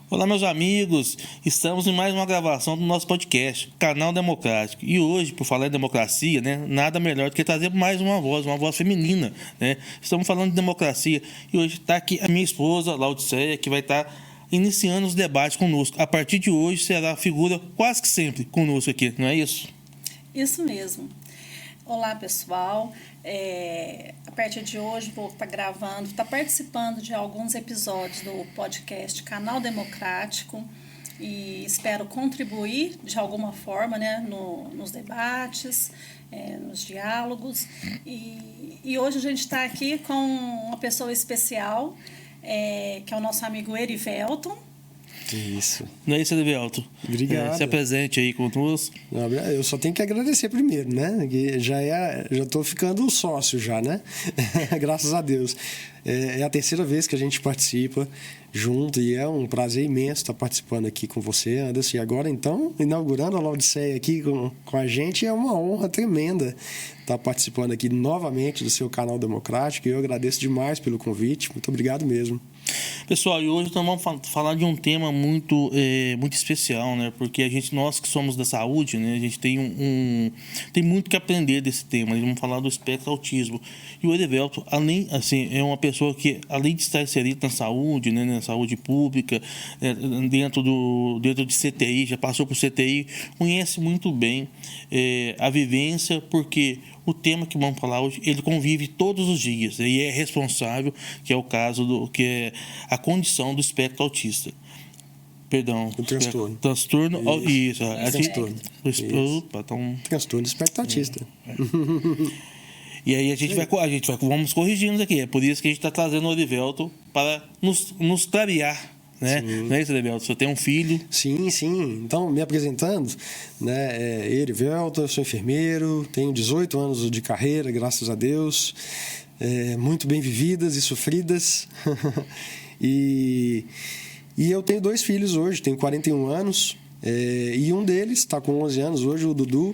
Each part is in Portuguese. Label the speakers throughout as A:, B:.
A: Olá, meus amigos, estamos em mais uma gravação do nosso podcast, Canal Democrático. E hoje, por falar em democracia, nada melhor do que trazer mais uma voz feminina, Estamos falando de democracia e hoje está aqui a minha esposa, Laudiceia, que vai estar iniciando os debates conosco. A partir de hoje será a figura quase que sempre conosco aqui, não é isso?
B: Isso mesmo. Olá, pessoal. A partir de hoje vou estar participando de alguns episódios do podcast Canal Democrático e espero contribuir de alguma forma, nos debates, nos diálogos. E hoje a gente está aqui com uma pessoa especial, que é o nosso amigo Erivelton.
C: Isso.
A: Não é isso, Erivelton?
C: Obrigado.
A: Se apresente aí conosco.
C: Eu só tenho que agradecer primeiro, Que já estou ficando sócio já, Graças a Deus. É a terceira vez que a gente participa junto e é um prazer imenso estar participando aqui com você, Anderson. E agora, então, inaugurando a Laudiceia aqui com a gente, é uma honra tremenda estar participando aqui novamente do seu canal democrático e eu agradeço demais pelo convite. Muito obrigado mesmo.
A: Pessoal, e hoje nós vamos falar de um tema muito especial, Porque nós que somos da saúde, A gente tem muito que aprender desse tema. Nós vamos falar do espectro autismo. E o Erivelton, é uma pessoa que, além de estar inserido na saúde, na saúde pública, dentro de CTI, já passou por CTI, conhece muito bem a vivência, porque o tema que vamos falar hoje, ele convive todos os dias e é responsável, que é o caso que é a condição do espectro autista. Perdão.
C: O transtorno.
A: Transtorno. Isso.
C: Transtorno.
A: Opa, então...
C: Transtorno do espectro autista.
A: E aí vamos corrigindo aqui. É por isso que a gente está trazendo o Erivelton para nos clarear. Não é isso, Erivelton? Você tem um filho?
C: Sim. Então, me apresentando, Erivelton, eu sou enfermeiro, tenho 18 anos de carreira, graças a Deus, muito bem vividas e sofridas. e eu tenho 2 filhos hoje, tenho 41 anos, e um deles está com 11 anos hoje, o Dudu,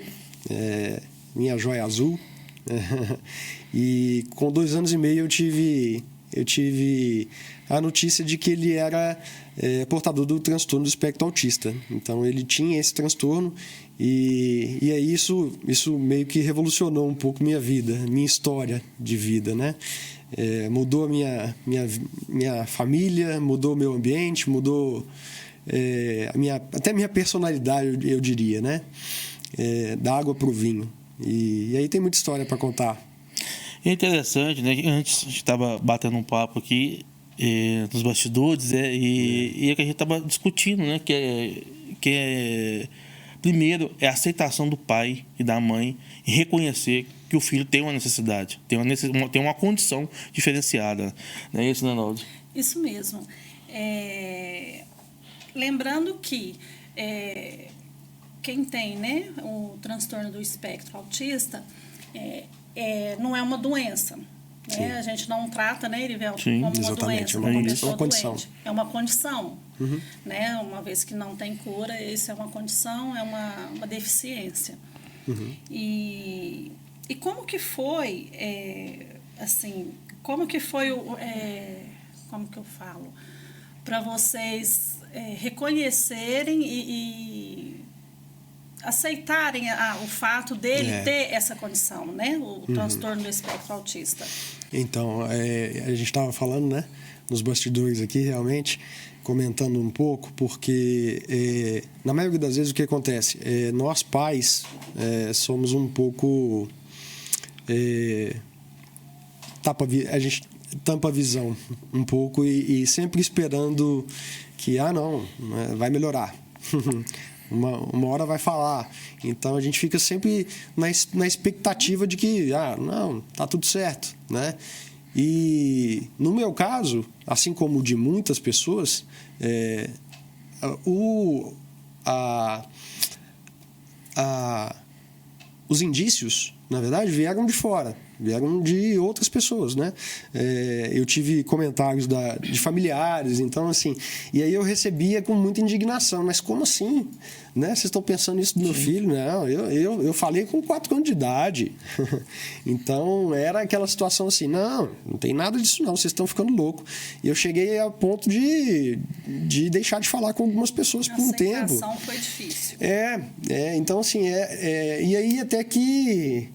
C: minha joia azul. E com 2 anos e meio eu tive a notícia de que ele era portador do transtorno do espectro autista. Então ele tinha esse transtorno e aí isso meio que revolucionou um pouco minha vida, minha história de vida, mudou a minha família, mudou o meu ambiente, mudou até minha personalidade, eu diria, da água para o vinho. E aí tem muita história para contar.
A: É interessante, Antes a gente estava batendo um papo aqui nos bastidores, e é que a gente estava discutindo, primeiro é a aceitação do pai e da mãe e reconhecer que o filho tem uma necessidade, tem uma condição diferenciada. Não é isso, Naldo?
B: Isso mesmo. Lembrando que quem tem o transtorno do espectro autista não é uma doença. A gente não trata, Erivelton, como uma doença, como uma pessoa doente. É uma condição. Uhum. Uma vez que não tem cura, isso é uma condição, é uma deficiência.
C: Uhum.
B: E como que foi, como que eu falo, para vocês reconhecerem e aceitarem o fato dele ter essa condição, o transtorno do espectro autista?
C: Então, a gente estava falando, nos bastidores aqui, realmente, comentando um pouco, porque na maioria das vezes o que acontece? Nós pais somos um pouco... a gente tampa a visão um pouco e sempre esperando que, vai melhorar. Uma hora vai falar. Então a gente fica sempre na expectativa de que tá tudo certo, E no meu caso, assim como o de muitas pessoas, os indícios, na verdade, vieram de fora, vieram de outras pessoas, né? Eu tive comentários de familiares, então, assim... E aí eu recebia com muita indignação. Mas como assim? Né? Vocês estão pensando isso do meu filho? Não, eu falei com 4 anos de idade. Então, era aquela situação assim, não tem nada disso não, vocês estão ficando loucos. E eu cheguei ao ponto de deixar de falar com algumas pessoas por um tempo.
B: A aceitação foi difícil.
C: Então, assim, e aí até que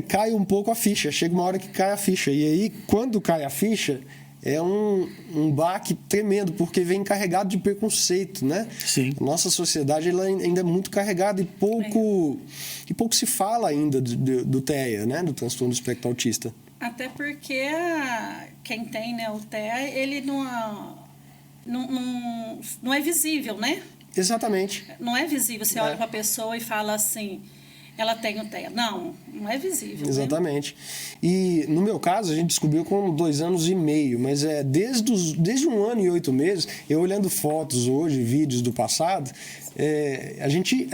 C: cai um pouco a ficha, chega uma hora que cai a ficha. E aí, quando cai a ficha... É um baque tremendo, porque vem carregado de preconceito, né?
A: Sim.
C: A nossa sociedade ela ainda é muito carregada e pouco se fala ainda do TEA, né? Do transtorno do espectro autista.
B: Até porque quem tem, né, o TEA, ele não é visível, né?
C: Exatamente.
B: Não é visível. Você olha para a pessoa e fala assim... Ela tem o TEA. Não é visível.
C: Exatamente. Né? E, no meu caso, a gente descobriu com 2 anos e meio, mas desde 1 ano e 8 meses, eu olhando fotos hoje, vídeos do passado, a gente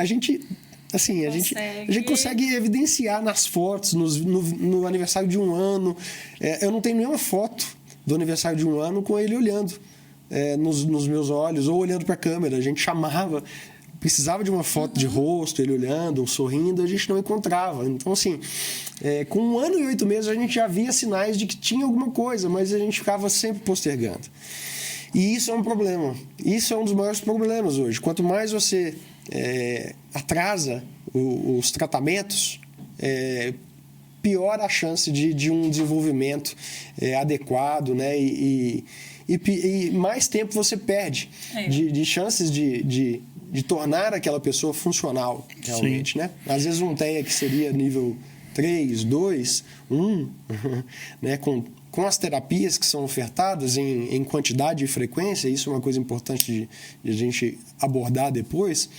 C: consegue evidenciar nas fotos, no aniversário de 1 ano. Eu não tenho nenhuma foto do aniversário de 1 ano com ele olhando nos meus olhos ou olhando para a câmera. A gente chamava... Precisava de uma foto de rosto, ele olhando, sorrindo, a gente não encontrava. Então, assim, com 1 ano e 8 meses, a gente já via sinais de que tinha alguma coisa, mas a gente ficava sempre postergando. E isso é um problema. Isso é um dos maiores problemas hoje. Quanto mais você atrasa os tratamentos, pior a chance de um desenvolvimento adequado, né? E mais tempo você perde de chances de tornar aquela pessoa funcional realmente. Sim. Né? Às vezes um TEA que seria nível 3, 2, 1, né? Com as terapias que são ofertadas em quantidade e frequência, isso é uma coisa importante de a gente abordar depois,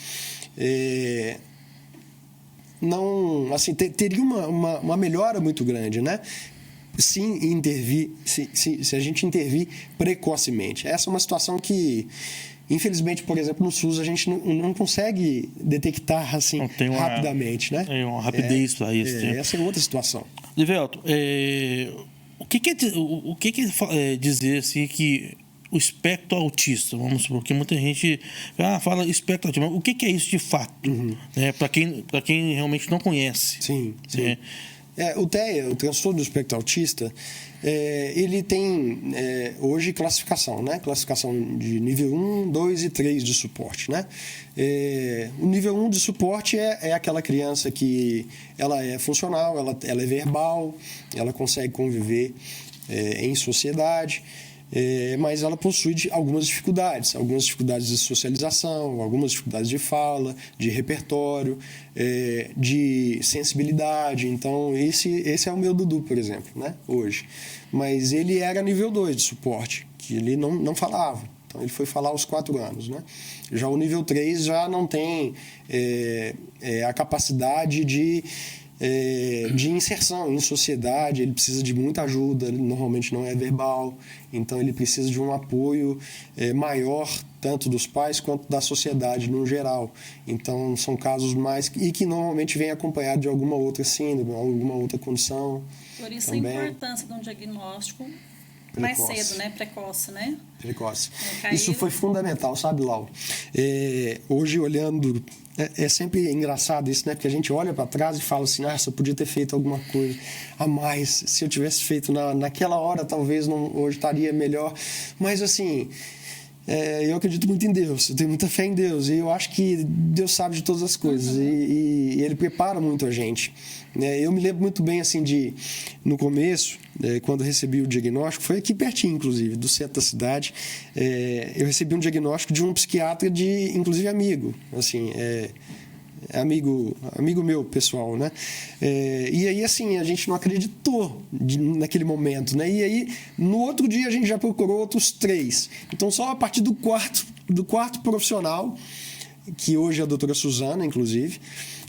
C: não, assim, teria uma melhora muito grande, né? Se a gente intervir precocemente. Essa é uma situação que, infelizmente, por exemplo, no SUS a gente não consegue detectar assim rapidamente, né?
A: Uma rapidez para isso.
C: Essa é outra situação.
A: Livelto, o que é dizer assim que o espectro autista, vamos supor, porque muita gente fala espectro autista, mas o que é isso de fato? Né? Para quem realmente não conhece.
C: Sim. O TEA, o transtorno do espectro autista, ele tem hoje classificação, né? Classificação de nível 1, 2 e 3 de suporte, né? O nível 1 de suporte é aquela criança que ela é funcional, ela é verbal, ela consegue conviver em sociedade, mas ela possui algumas dificuldades de socialização, algumas dificuldades de fala, de repertório, de sensibilidade. Então, esse é o meu Dudu, por exemplo, né? Hoje. Mas ele era nível 2 de suporte, que ele não falava. Então, ele foi falar aos 4 anos, né? Já o nível 3 já não tem a capacidade de inserção em sociedade, ele precisa de muita ajuda, ele normalmente não é verbal, então ele precisa de um apoio maior, tanto dos pais quanto da sociedade no geral. Então são casos mais... e que normalmente vem acompanhado de alguma outra síndrome, alguma outra condição.
B: Por isso
C: também.
B: A importância de um diagnóstico mais cedo, né? Precoce, né?
C: Precoce. Isso foi fundamental, sabe, Lau? Hoje, olhando... É sempre engraçado isso, né? Porque a gente olha para trás e fala assim, eu podia ter feito alguma coisa a mais. Se eu tivesse feito naquela hora, talvez hoje estaria melhor. Mas, assim... eu acredito muito em Deus, eu tenho muita fé em Deus, e eu acho que Deus sabe de todas as coisas, e Ele prepara muito a gente. Eu me lembro muito bem, assim, no começo, quando recebi o diagnóstico, foi aqui pertinho, inclusive, do centro da cidade, eu recebi um diagnóstico de um psiquiatra inclusive amigo, assim, amigo meu, pessoal, né? E aí, assim, a gente não acreditou naquele momento, né? E aí, no outro dia, a gente já procurou outros 3. Então, só a partir do quarto profissional, que hoje é a doutora Suzana, inclusive,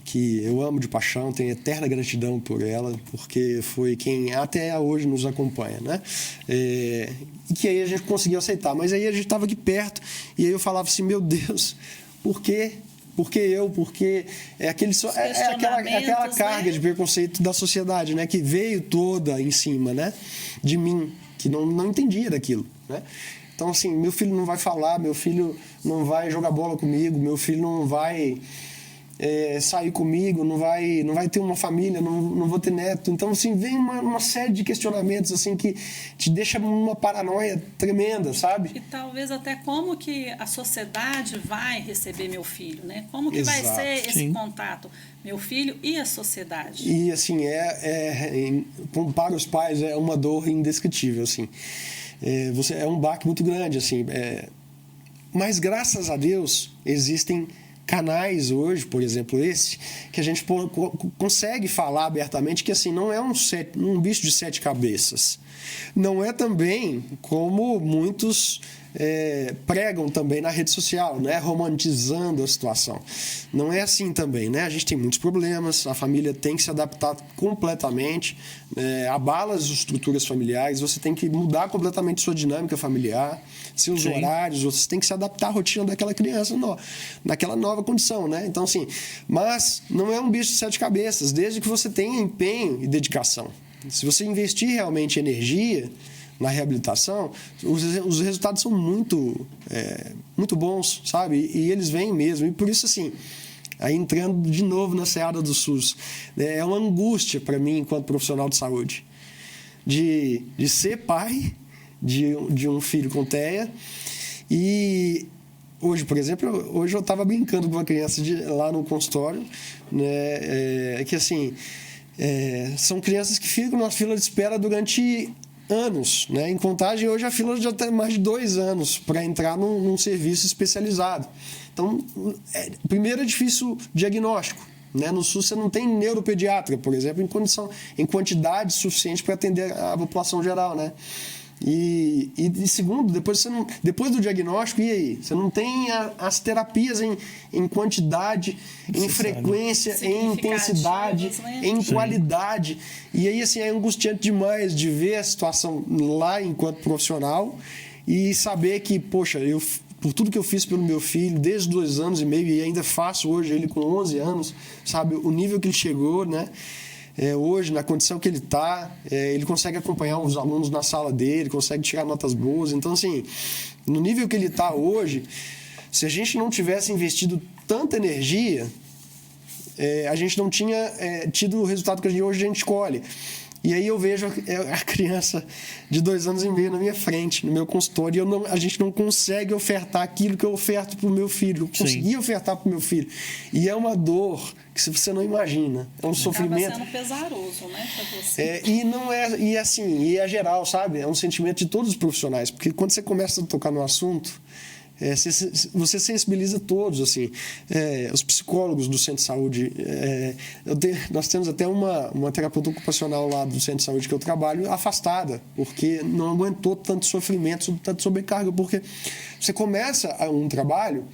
C: que eu amo de paixão, tenho eterna gratidão por ela, porque foi quem até hoje nos acompanha, né? E que aí a gente conseguiu aceitar. Mas aí a gente estava aqui perto, e aí eu falava assim, meu Deus, por que Porque é aquela carga,
B: né,
C: de preconceito da sociedade, né? Que veio toda em cima, né? De mim, que não entendia daquilo, né? Então, assim, meu filho não vai falar, meu filho não vai jogar bola comigo, meu filho não vai sair comigo, não vai ter uma família, não vou ter neto. Então, assim, vem uma série de questionamentos, assim, que te deixa numa paranoia tremenda, sabe?
B: E talvez até como que a sociedade vai receber meu filho, né? Como que vai
C: Exato.
B: ser esse
A: Sim.
B: contato, meu filho e a sociedade?
C: E, assim, para os pais é uma dor indescritível, assim. É um baque muito grande, assim. Mas, graças a Deus, existem canais hoje, por exemplo, esse, que a gente consegue falar abertamente que, assim, não é um bicho de 7 cabeças. Não é também como muitos pregam também na rede social, né? Romantizando a situação. Não é assim também, né? A gente tem muitos problemas, a família tem que se adaptar completamente, abala as estruturas familiares, você tem que mudar completamente sua dinâmica familiar, seus
A: Sim.
C: horários, você tem que se adaptar à rotina daquela criança naquela nova condição, né? Então, assim, mas não é um bicho de 7 cabeças, desde que você tenha empenho e dedicação. Se você investir realmente energia na reabilitação, os resultados são muito bons, sabe? E eles vêm mesmo. E por isso, assim, aí entrando de novo na seara do SUS, é uma angústia para mim, enquanto profissional de saúde, de ser pai de um filho com TEA. E hoje, por exemplo, eu estava brincando com uma criança lá no consultório, né? Que assim, são crianças que ficam na fila de espera durante anos, né? Em Contagem, hoje a fila já tem mais de 2 anos para entrar num serviço especializado. Então, primeiro é difícil diagnóstico, né? No SUS você não tem neuropediatra, por exemplo, em quantidade suficiente para atender a população geral, né? E segundo, depois do diagnóstico, e aí? Você não tem as terapias em quantidade, em frequência, em intensidade,
B: né?
C: em qualidade. E aí, assim, é angustiante demais de ver a situação lá enquanto profissional e saber que, poxa, por tudo que eu fiz pelo meu filho desde 2 anos e meio e ainda faço hoje, ele com 11 anos, sabe? O nível que ele chegou, né? Hoje, na condição que ele está, ele consegue acompanhar os alunos na sala dele, consegue tirar notas boas. Então, assim, no nível que ele está hoje, se a gente não tivesse investido tanta energia, a gente não tinha tido o resultado que hoje a gente colhe. E aí eu vejo a criança de 2 anos e meio na minha frente, no meu consultório, e a gente não consegue ofertar aquilo que eu oferto para o meu filho. Eu consegui ofertar para o meu filho. E é uma dor que você não imagina. É um sofrimento.
B: Acaba sendo pesaroso, né, para você.
C: E é geral, sabe? É um sentimento de todos os profissionais. Porque quando você começa a tocar no assunto, você sensibiliza todos, assim. Os psicólogos do centro de saúde. Nós temos até uma terapeuta ocupacional lá do centro de saúde que eu trabalho afastada, porque não aguentou tanto sofrimento, tanto sobrecarga, porque você começa um trabalho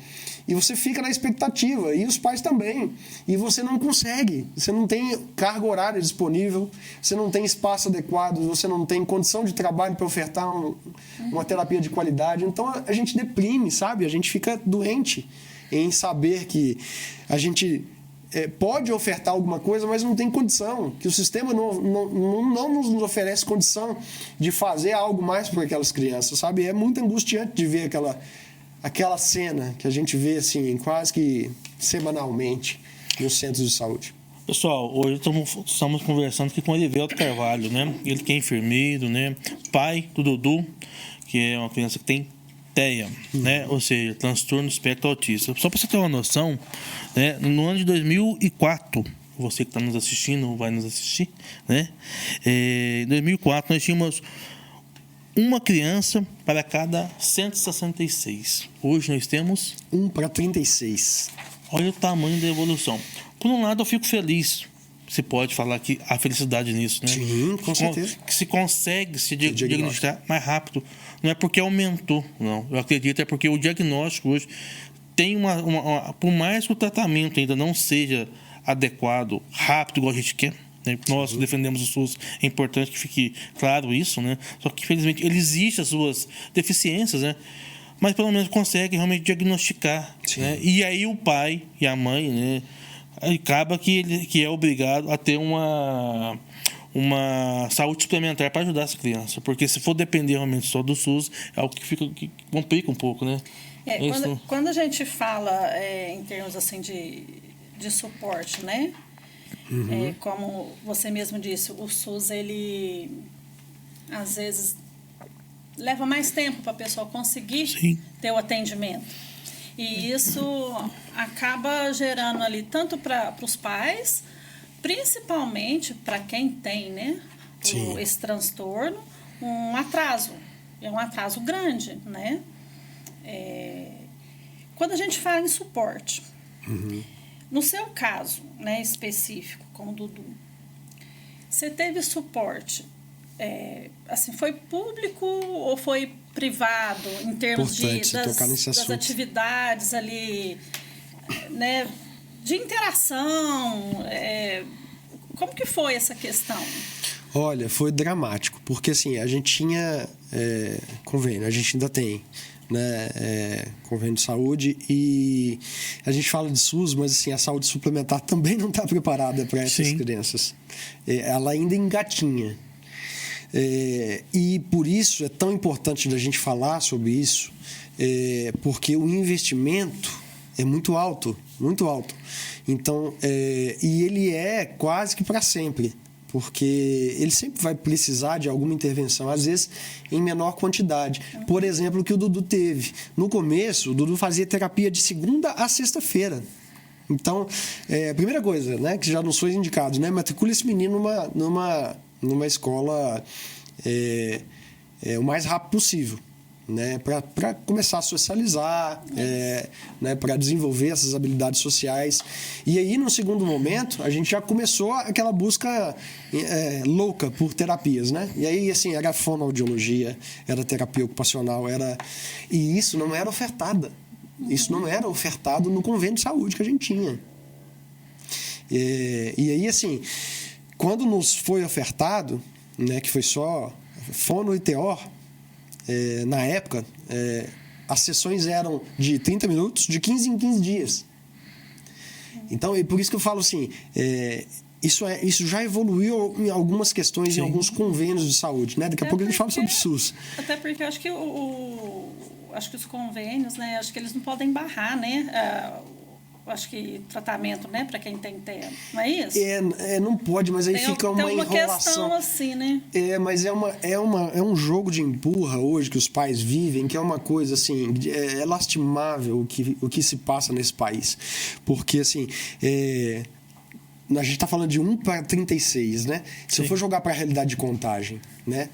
C: e você fica na expectativa, e os pais também. E você não consegue, você não tem carga horária disponível, você não tem espaço adequado, você não tem condição de trabalho para ofertar uma terapia de qualidade. Então a gente deprime, sabe? A gente fica doente em saber que a gente pode ofertar alguma coisa, mas não tem condição, que o sistema não nos oferece condição de fazer algo mais por aquelas crianças, sabe? É muito angustiante de ver aquela cena que a gente vê assim, quase que semanalmente nos centros de saúde.
A: Pessoal, hoje estamos conversando aqui com o Elivelto Carvalho, né? Ele que é enfermeiro, né? Pai do Dudu, que é uma criança que tem TEA, né? Ou seja, transtorno do espectro autista. Só para você ter uma noção, né? No ano de 2004, você que está nos assistindo ou vai nos assistir, né? Em 2004 nós tínhamos uma criança para cada 166. Hoje nós temos
C: 1 para 36.
A: Olha o tamanho da evolução. Por um lado, eu fico feliz. Se pode falar que há felicidade nisso, né?
C: Sim, com certeza.
A: Que se consegue se diagnosticar mais rápido. Não é porque aumentou, não. Eu acredito é porque o diagnóstico hoje tem por mais que o tratamento ainda não seja adequado, rápido, igual a gente quer, né? Nós defendemos o SUS, é importante que fique claro isso, né? Só que, infelizmente, ele existe as suas deficiências, né? mas pelo menos consegue realmente diagnosticar, né? E aí o pai e a mãe, né, acaba que é obrigado a ter uma saúde suplementar para ajudar essa criança, porque se for depender realmente só do SUS, é algo que complica um pouco, né?
B: Quando a gente fala em termos assim de suporte, né? Como você mesmo disse, o SUS, ele às vezes leva mais tempo para a pessoa conseguir ter o atendimento. E isso acaba gerando ali tanto para os pais, principalmente para quem tem, né, esse transtorno, um atraso. É um atraso grande, né? Quando a gente fala em suporte, no seu caso, né, específico, com o Dudu, você teve suporte, assim, foi público ou foi privado, em termos das atividades ali, né, de interação? Como que foi essa questão?
C: Olha, foi dramático, porque assim, a gente tinha convênio, a gente ainda tem, né, convênio de saúde, e a gente fala de SUS, mas assim, a saúde suplementar também não está preparada para essas crianças. Ela ainda engatinha. E por isso é tão importante da gente falar sobre isso, porque o investimento é muito alto, muito alto. Então, e ele é quase que para sempre, porque ele sempre vai precisar de alguma intervenção, às vezes em menor quantidade. Por exemplo, o que o Dudu teve. No começo, o Dudu fazia terapia de segunda a sexta-feira. Então, a primeira coisa, né, que já nos foi indicado, né, matricule esse menino numa escola o mais rápido possível, né, para começar a socializar, né, para desenvolver essas habilidades sociais. E aí, no segundo momento, a gente já começou aquela busca louca por terapias, né? E aí, assim, era fonoaudiologia, era terapia ocupacional, e isso não era ofertada. Isso não era ofertado no convênio de saúde que a gente tinha. E aí, assim, quando nos foi ofertado, né, que foi só fono e TO, na época, as sessões eram de 30 minutos, de 15 em 15 dias. Então, e por isso que eu falo assim, isso já evoluiu em algumas questões, em alguns convênios de saúde, né? Daqui a pouco a gente fala sobre SUS.
B: Até porque eu acho que acho que os convênios, né, acho que eles não podem barrar, né, acho que tratamento, né, para quem tem tempo, não é isso?
C: Não pode, mas aí fica uma enrolação. Tem uma
B: questão assim, né?
C: Mas é um jogo de empurra hoje que os pais vivem, que é uma coisa assim, é lastimável o que se passa nesse país. Porque assim, a gente está falando de 1 para 36, né? Se eu for jogar para a realidade de Contagem, né?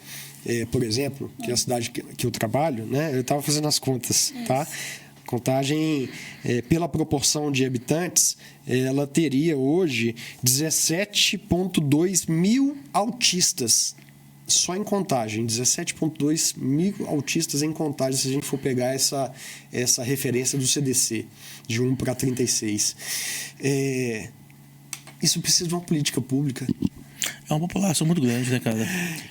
C: Por exemplo, que é a cidade que eu trabalho, né? Eu estava fazendo as contas, tá? Contagem, pela proporção de habitantes, ela teria hoje 17,2 mil autistas. Só em Contagem, 17,2 mil autistas em Contagem, se a gente for pegar essa referência do CDC, de 1 para 36. Isso precisa de uma política pública.
A: É uma população muito grande, né, cara?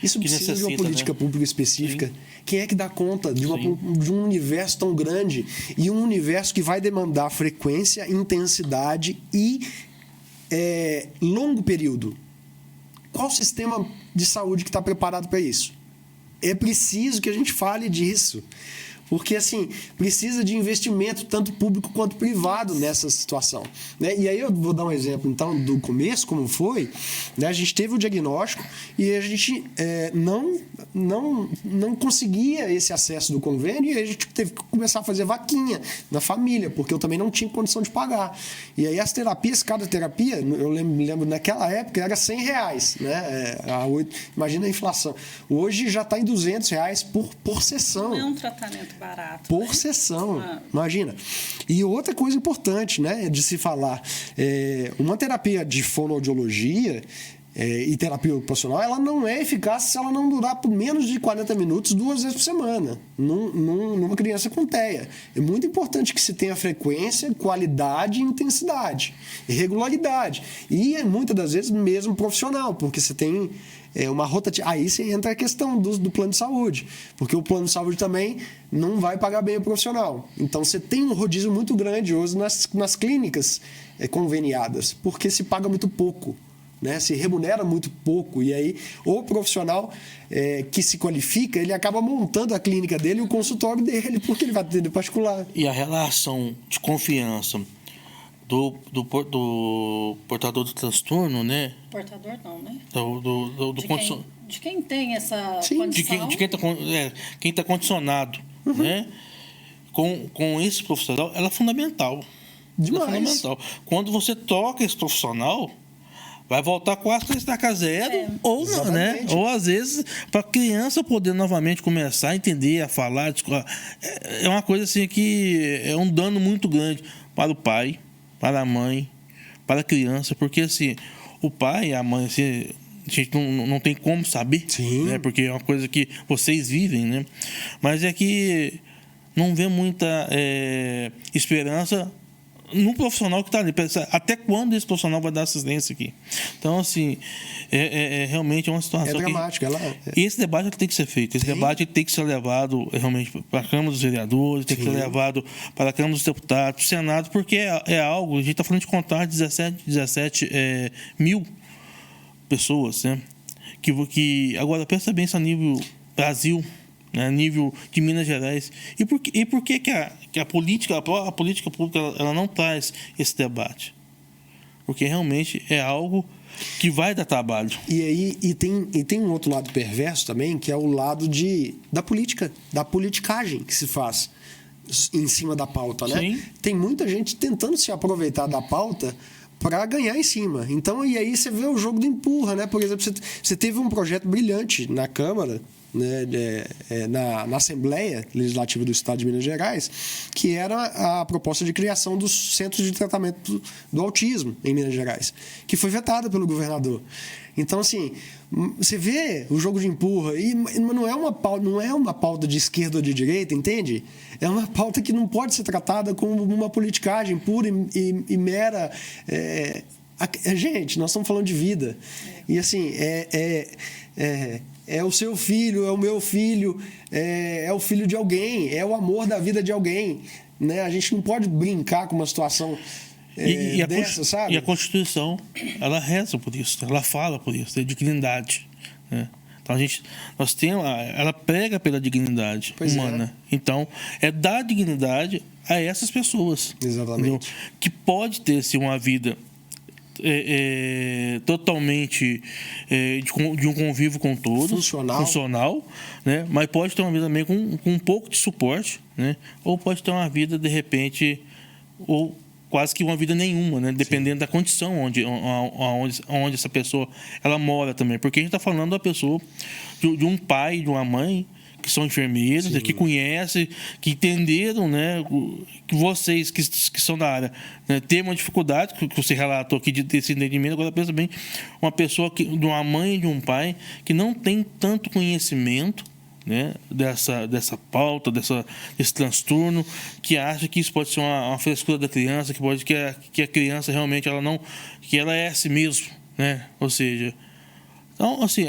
C: Isso precisa de uma política pública específica. Sim. Quem é que dá conta de um universo tão grande e um universo que vai demandar frequência, intensidade e longo período? Qual o sistema de saúde que está preparado para isso? É preciso que a gente fale disso. Porque, assim, precisa de investimento, tanto público quanto privado, nessa situação, né? E aí eu vou dar um exemplo, então, do começo, como foi, né? A gente teve o diagnóstico e a gente não conseguia esse acesso do convênio, e aí a gente teve que começar a fazer vaquinha na família, porque eu também não tinha condição de pagar. E aí as terapias, cada terapia, eu lembro naquela época, era R$100, né? Imagina a inflação. Hoje já está em R$200 por sessão.
B: Não é um tratamento barato,
C: por
B: né?
C: sessão, imagina. E outra coisa importante, né, de se falar, uma terapia de fonoaudiologia, e terapia ocupacional, ela não é eficaz se ela não durar por menos de 40 minutos 2 vezes por semana, numa criança com TEA. É muito importante que se tenha frequência, qualidade e intensidade, e regularidade. E muitas das vezes mesmo profissional, porque você tem uma rotatividade. Aí você entra a questão do plano de saúde, porque o plano de saúde também não vai pagar bem o profissional. Então você tem um rodízio muito grande hoje nas clínicas conveniadas, porque se paga muito pouco. Né, se remunera muito pouco, e aí o profissional que se qualifica, ele acaba montando a clínica dele e o consultório dele, porque ele vai atender particular.
A: E a relação de confiança do portador do transtorno, né?
B: Portador não, né?
A: De
B: quem tem essa
A: Sim,
B: condição.
A: De quem está condicionado, né? Com esse profissional, ela é fundamental.
C: Demais.
A: Ela é fundamental. Quando você toca esse profissional, vai voltar quase para estaca zero, ou não, né? Ou às vezes, para a criança poder novamente começar a entender, a falar. É uma coisa assim que é um dano muito grande para o pai, para a mãe, para a criança, porque assim, o pai e a mãe, assim, a gente não tem como saber, né? Porque é uma coisa que vocês vivem, né? Mas é que não vê muita esperança no profissional que está ali. Até quando esse profissional vai dar assistência aqui? Então, assim, realmente é uma situação.
C: É dramática.
A: E esse debate ele tem que ser feito. Esse debate ele tem que ser levado realmente para a Câmara dos Vereadores, tem que ser levado para a Câmara dos Deputados, para o Senado, porque é algo. A gente está falando de contar 17 mil pessoas, né? Que agora, pensa bem isso a nível Brasil, né, a nível de Minas Gerais. E por que a política pública ela não traz esse debate? Porque realmente é algo que vai dar trabalho.
C: E tem um outro lado perverso também, que é o lado da política, da politicagem que se faz em cima da pauta, né?
A: Sim.
C: Tem muita gente tentando se aproveitar da pauta para ganhar em cima. Então, e aí você vê o jogo do empurra, né? Por exemplo, você teve um projeto brilhante na Câmara, né, na Assembleia Legislativa do Estado de Minas Gerais, que era a proposta de criação dos Centros de Tratamento do Autismo em Minas Gerais, que foi vetada pelo governador. Então, assim, você vê o jogo de empurra, e não é uma pauta de esquerda ou de direita, entende? É uma pauta que não pode ser tratada como uma politicagem pura e mera. Gente, nós estamos falando de vida. E, assim, é o seu filho, é o meu filho, é o filho de alguém, é o amor da vida de alguém, né? A gente não pode brincar com uma situação dessa, sabe?
A: E a Constituição, ela reza por isso, ela fala por isso, de dignidade, né? Então ela prega pela dignidade humana. Então, é dar dignidade a essas pessoas.
C: Exatamente.
A: Entendeu? Que pode ter assim, uma vida totalmente de um convívio com todos, funcional, né? Mas pode ter uma vida também com um pouco de suporte, né? Ou pode ter uma vida de repente ou quase que uma vida nenhuma, né? Dependendo da condição onde essa pessoa ela mora também, porque a gente está falando da pessoa de um pai, de uma mãe que são enfermeiros, que conhecem, que entenderam, né, que vocês que são da área, né, têm uma dificuldade, que você relatou aqui de ter esse entendimento. Agora pensa bem, uma pessoa de uma mãe e de um pai que não tem tanto conhecimento, né, dessa pauta, desse transtorno, que acha que isso pode ser uma frescura da criança, que a criança realmente que ela é assim mesmo, né? Ou seja, então, assim,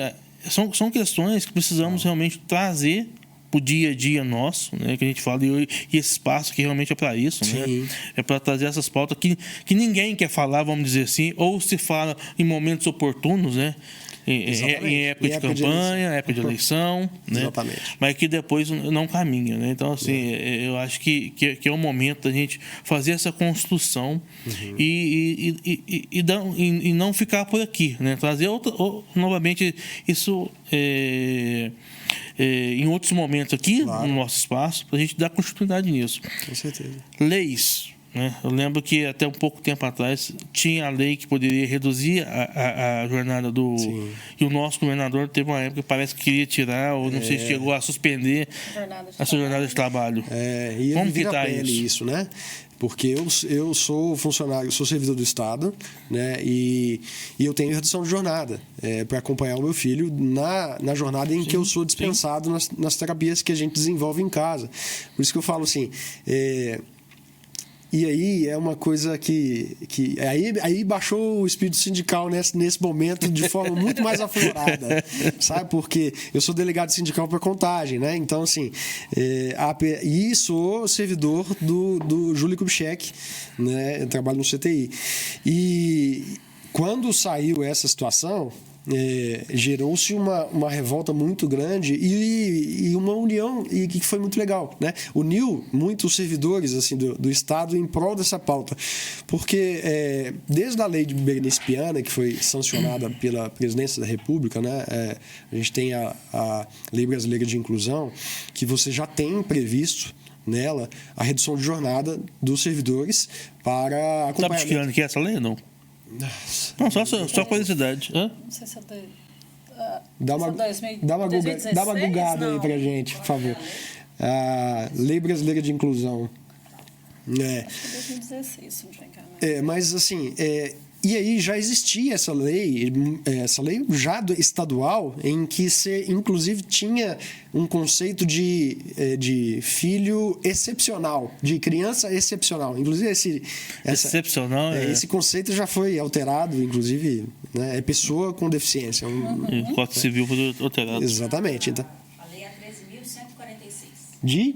A: são questões que precisamos realmente trazer para o dia a dia nosso, né, que a gente fala, e esse espaço que realmente é para isso, né? É para trazer essas pautas que ninguém quer falar, vamos dizer assim, ou se fala em momentos oportunos, né? Em época de campanha, época de eleição, né?
C: Exatamente.
A: Mas que depois não caminha, né? Então, assim, eu acho que é o momento da gente fazer essa construção e não ficar por aqui, né? Trazer novamente isso em outros momentos aqui no nosso espaço, para a gente dar continuidade nisso.
C: Com certeza.
A: Leis. né? Eu lembro que até um pouco tempo atrás tinha a lei que poderia reduzir a jornada do...
C: Sim.
A: E o nosso governador teve uma época que parece que queria tirar, ou não sei se chegou a suspender essa jornada de trabalho.
C: E
A: Como
C: eu vi
A: que
C: na
A: tá
C: pele isso, né? Porque eu sou funcionário, sou servidor do Estado, né? E eu tenho redução de jornada para acompanhar o meu filho na jornada em que eu sou dispensado nas terapias que a gente desenvolve em casa. Por isso que eu falo assim... E aí é uma coisa que aí baixou o espírito sindical nesse momento de forma muito mais aflorada, sabe? Porque eu sou delegado sindical para Contagem, né? Então, assim, e sou servidor do Júlio Kubitschek, né? Eu trabalho no CTI. E quando saiu essa situação... gerou-se uma revolta muito grande e uma união e que foi muito legal, né? Uniu muitos servidores assim do Estado em prol dessa pauta, porque desde a lei de Berenice Piana, que foi sancionada pela Presidência da República, né? A gente tem a Lei Brasileira de Inclusão, que você já tem previsto nela a redução de jornada dos servidores para acompanhamento.
A: Sabe que ano que é essa lei, não? Não, só curiosidade. Hã?
B: Não sei se é
C: Dá uma gugada aí pra gente, por favor. A Lei Brasileira de Inclusão.
B: Acho que 2016, se não me engano.
C: Mas assim, e aí já existia essa lei já estadual, em que você, inclusive, tinha um conceito de filho excepcional, de criança excepcional. Inclusive,
A: excepcional,
C: esse conceito já foi alterado, inclusive, né, é pessoa com deficiência.
A: O Código Civil foi alterado.
C: Exatamente. Então,
D: A lei é 13.146.
C: de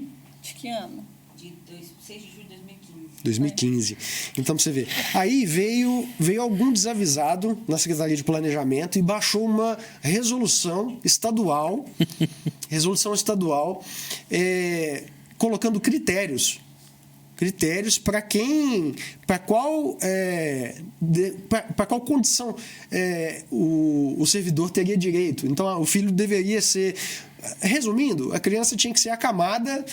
B: que ano?
D: De 6 de julho de 2015.
C: 2015. Então, pra você ver. Aí veio algum desavisado na Secretaria de Planejamento e baixou uma resolução estadual, colocando critérios para qual condição o servidor teria direito. Então, o filho deveria ser... Resumindo, a criança tinha que ser acamada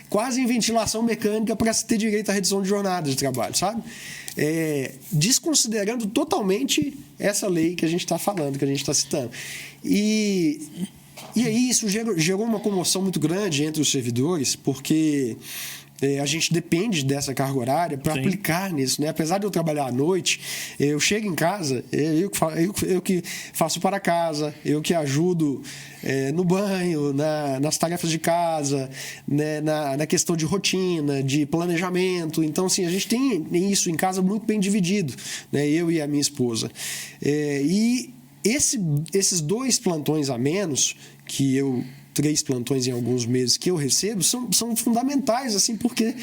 C: quase em ventilação mecânica para se ter direito à redução de jornada de trabalho, sabe? Desconsiderando totalmente essa lei que a gente está falando, que a gente está citando. E aí isso gerou uma comoção muito grande entre os servidores, porque... a gente depende dessa carga horária para aplicar nisso, né? Apesar de eu trabalhar à noite, eu chego em casa, eu que faço para casa, eu que ajudo no banho, nas tarefas de casa, né? na questão de rotina, de planejamento. Então, assim, a gente tem isso em casa muito bem dividido, né? Eu e a minha esposa. E esses 2 plantões a menos que eu... 3 plantões em alguns meses que eu recebo são fundamentais, assim, porque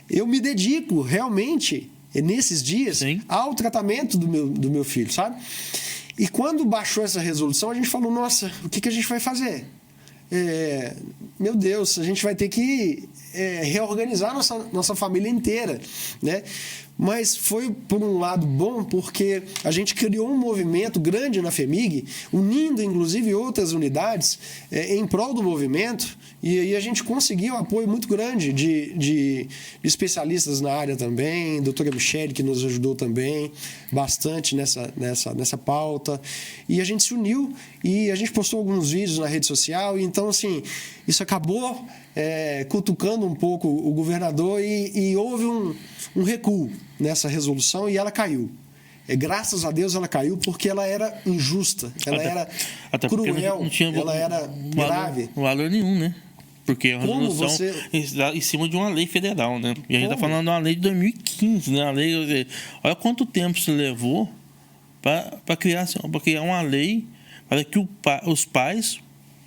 C: eu me dedico realmente nesses dias ao tratamento do meu filho, sabe? E quando baixou essa resolução, a gente falou, nossa, o que a gente vai fazer? Meu Deus, a gente vai ter que reorganizar nossa família inteira, né? Mas foi, por um lado, bom, porque a gente criou um movimento grande na FEMIG, unindo, inclusive, outras unidades em prol do movimento, e aí a gente conseguiu um apoio muito grande de especialistas na área também, doutora Michele, que nos ajudou também bastante nessa pauta, e a gente se uniu, e a gente postou alguns vídeos na rede social, e então, assim, isso acabou cutucando um pouco o governador, e houve um recuo nessa resolução e ela caiu. Graças a Deus ela caiu porque ela era injusta, ela era cruel, não tinha ela era grave.
A: Valor nenhum, né? Porque é uma resolução em cima de uma lei federal, né? E a gente está falando de uma lei de 2015, né? Olha quanto tempo se levou para criar uma lei para que os pais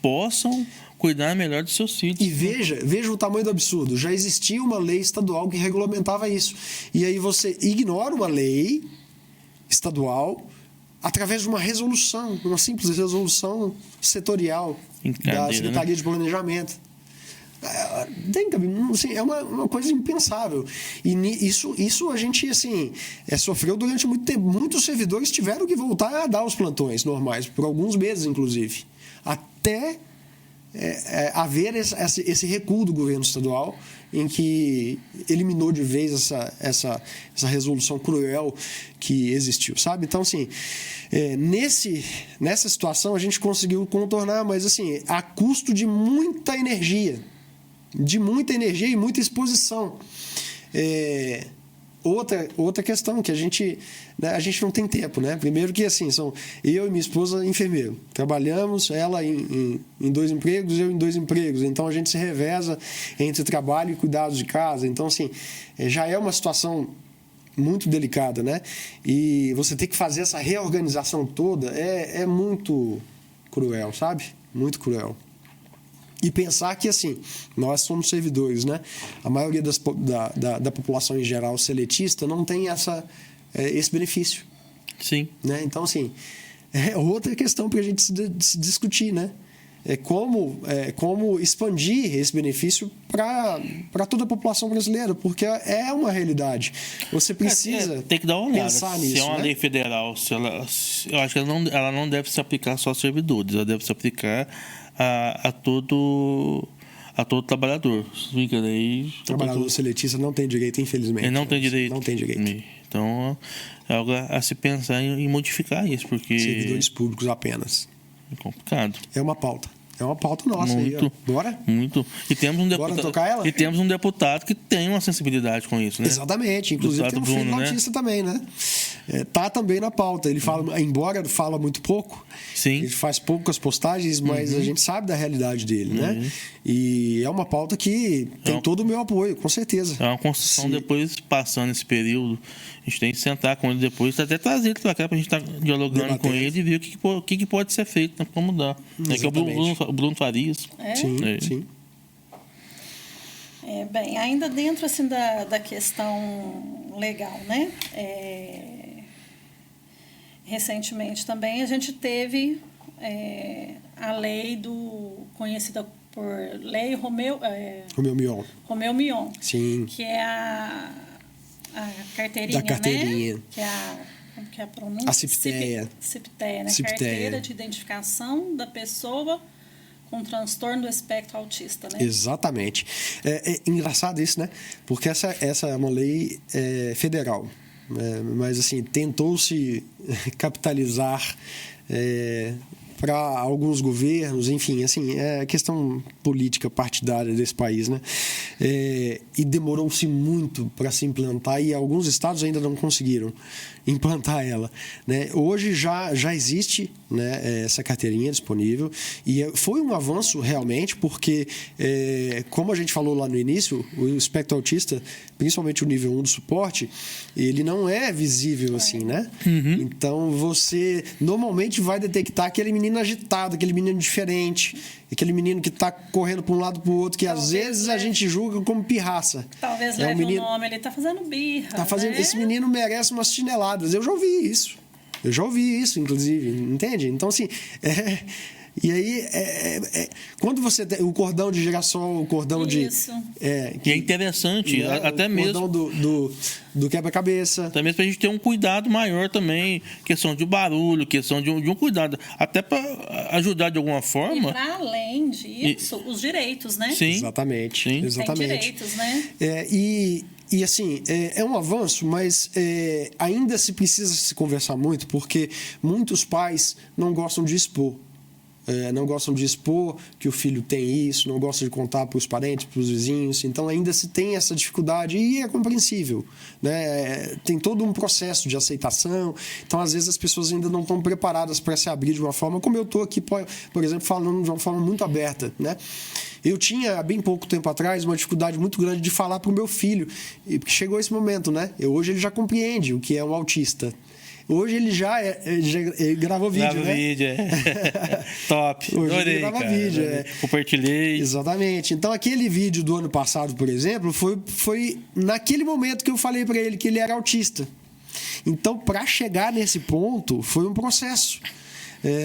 A: possam cuidar melhor dos seus filhos.
C: E veja o tamanho do absurdo. Já existia uma lei estadual que regulamentava isso. E aí você ignora uma lei estadual através de uma resolução, uma simples resolução setorial da Secretaria de Planejamento. Assim, é uma coisa impensável. E isso a gente assim, sofreu durante muito tempo. Muitos servidores tiveram que voltar a dar os plantões normais, por alguns meses, inclusive. Até haver esse recuo do governo estadual, em que eliminou de vez essa resolução cruel que existiu, sabe? Então, assim, nessa situação a gente conseguiu contornar, mas, assim, a custo de muita energia e muita exposição. Outra questão que a gente não tem tempo, né? Primeiro que, assim, são eu e minha esposa enfermeiro. Trabalhamos, ela em 2 empregos, eu em 2 empregos. Então, a gente se reveza entre trabalho e cuidados de casa. Então, assim, já é uma situação muito delicada, né? E você ter que fazer essa reorganização toda é muito cruel, sabe? Muito cruel. E pensar que, assim, nós somos servidores, né? A maioria da população em geral seletista não tem esse benefício.
A: Sim.
C: Né? Então, assim, é outra questão para a gente se discutir, né? Como expandir esse benefício para toda a população brasileira, porque é uma realidade. Você precisa
A: tem que dar uma olhada.
C: pensar nisso.
A: Se é uma
C: né?
A: lei federal, eu acho que ela não deve se aplicar só a servidores, ela deve se aplicar a todo trabalhador. Fica daí.
C: Trabalhador seletista não tem direito, infelizmente.
A: Ele não tem direito.
C: Não tem direito.
A: Então, é algo a se pensar em modificar isso, porque
C: Servidores públicos apenas.
A: é complicado.
C: É uma pauta. É uma pauta nossa
A: Muito.
C: aí, ó. Bora?
A: Muito. E temos um
C: Bora tocar ela?
A: E temos um deputado que tem uma sensibilidade com isso, né?
C: Exatamente. Inclusive tem um filho
A: Bruno, né?
C: autista também, né? Tá também na pauta. Ele fala, embora fala muito pouco,
A: Sim.
C: ele faz poucas postagens, mas a gente sabe da realidade dele, né? E é uma pauta que tem todo o meu apoio, com certeza.
A: É uma construção depois, passando esse período, a gente tem que sentar com ele depois, até trazer ele para cá para a gente estar dialogando
C: Debatendo.
A: com ele e ver o que pode ser feito, né, para mudar. É que é o Bruno Farias.
C: Sim,
A: É.
C: sim.
B: Bem, ainda dentro assim, da questão legal, né? Recentemente também a gente teve a lei conhecida por Lei Romeu
C: Mion. Sim.
B: que é a carteirinha,
C: Da carteirinha.
B: né? Como que é a pronúncia?
C: A CIPTEA.
B: CIPTEA, né?
C: CIPTEA.
B: Carteira de identificação da pessoa com transtorno do espectro autista, né?
C: Exatamente. É engraçado isso, né? Porque essa é uma lei federal. Mas, assim, tentou-se capitalizar para alguns governos, enfim, assim, é questão política partidária desse país, né? E demorou-se muito para se implantar e alguns estados ainda não conseguiram implantar ela, né? Hoje já existe, né, essa carteirinha disponível e foi um avanço realmente porque, como a gente falou lá no início, o espectro autista, principalmente o nível 1 do suporte, ele não é visível assim, né? Então você normalmente vai detectar aquele menino agitado, aquele menino diferente, aquele menino que está correndo para um lado para o outro, que às vezes a gente julga como pirraça.
B: Talvez leve o nome, ele está fazendo birra. Né?
C: Esse menino merece umas chineladas. Eu já ouvi isso, inclusive, entende? Então, assim, e aí, quando você tem o cordão de girassol, o cordão
B: isso.
A: Que é interessante, até mesmo.
C: O cordão do quebra-cabeça.
A: Até mesmo para a gente ter um cuidado maior também, questão de barulho, questão de um cuidado, até para ajudar de alguma forma.
B: E para além disso, os direitos, né?
A: Sim.
C: Exatamente.
A: Sim.
C: Exatamente.
B: Tem direitos, né?
C: E assim, é um avanço, mas ainda se precisa se conversar muito, porque muitos pais não gostam de expor. Não gostam de expor que o filho tem isso, não gostam de contar para os parentes, para os vizinhos. Então, ainda se tem essa dificuldade e é compreensível, né? Tem todo um processo de aceitação. Então, às vezes, as pessoas ainda não estão preparadas para se abrir de uma forma como eu estou aqui, por exemplo, falando de uma forma muito aberta, né? Eu tinha, há bem pouco tempo atrás, uma dificuldade muito grande de falar para o meu filho. E chegou esse momento, né? Hoje ele já compreende o que é um autista. Hoje ele já gravou vídeo,
A: Grava
C: né?
A: vídeo, Top.
C: Hoje
A: Adorei,
C: ele grava
A: cara.
C: vídeo,
A: Compartilhei.
C: Exatamente. Então, aquele vídeo do ano passado, por exemplo, foi naquele momento que eu falei para ele que ele era autista. Então, para chegar nesse ponto, foi um processo.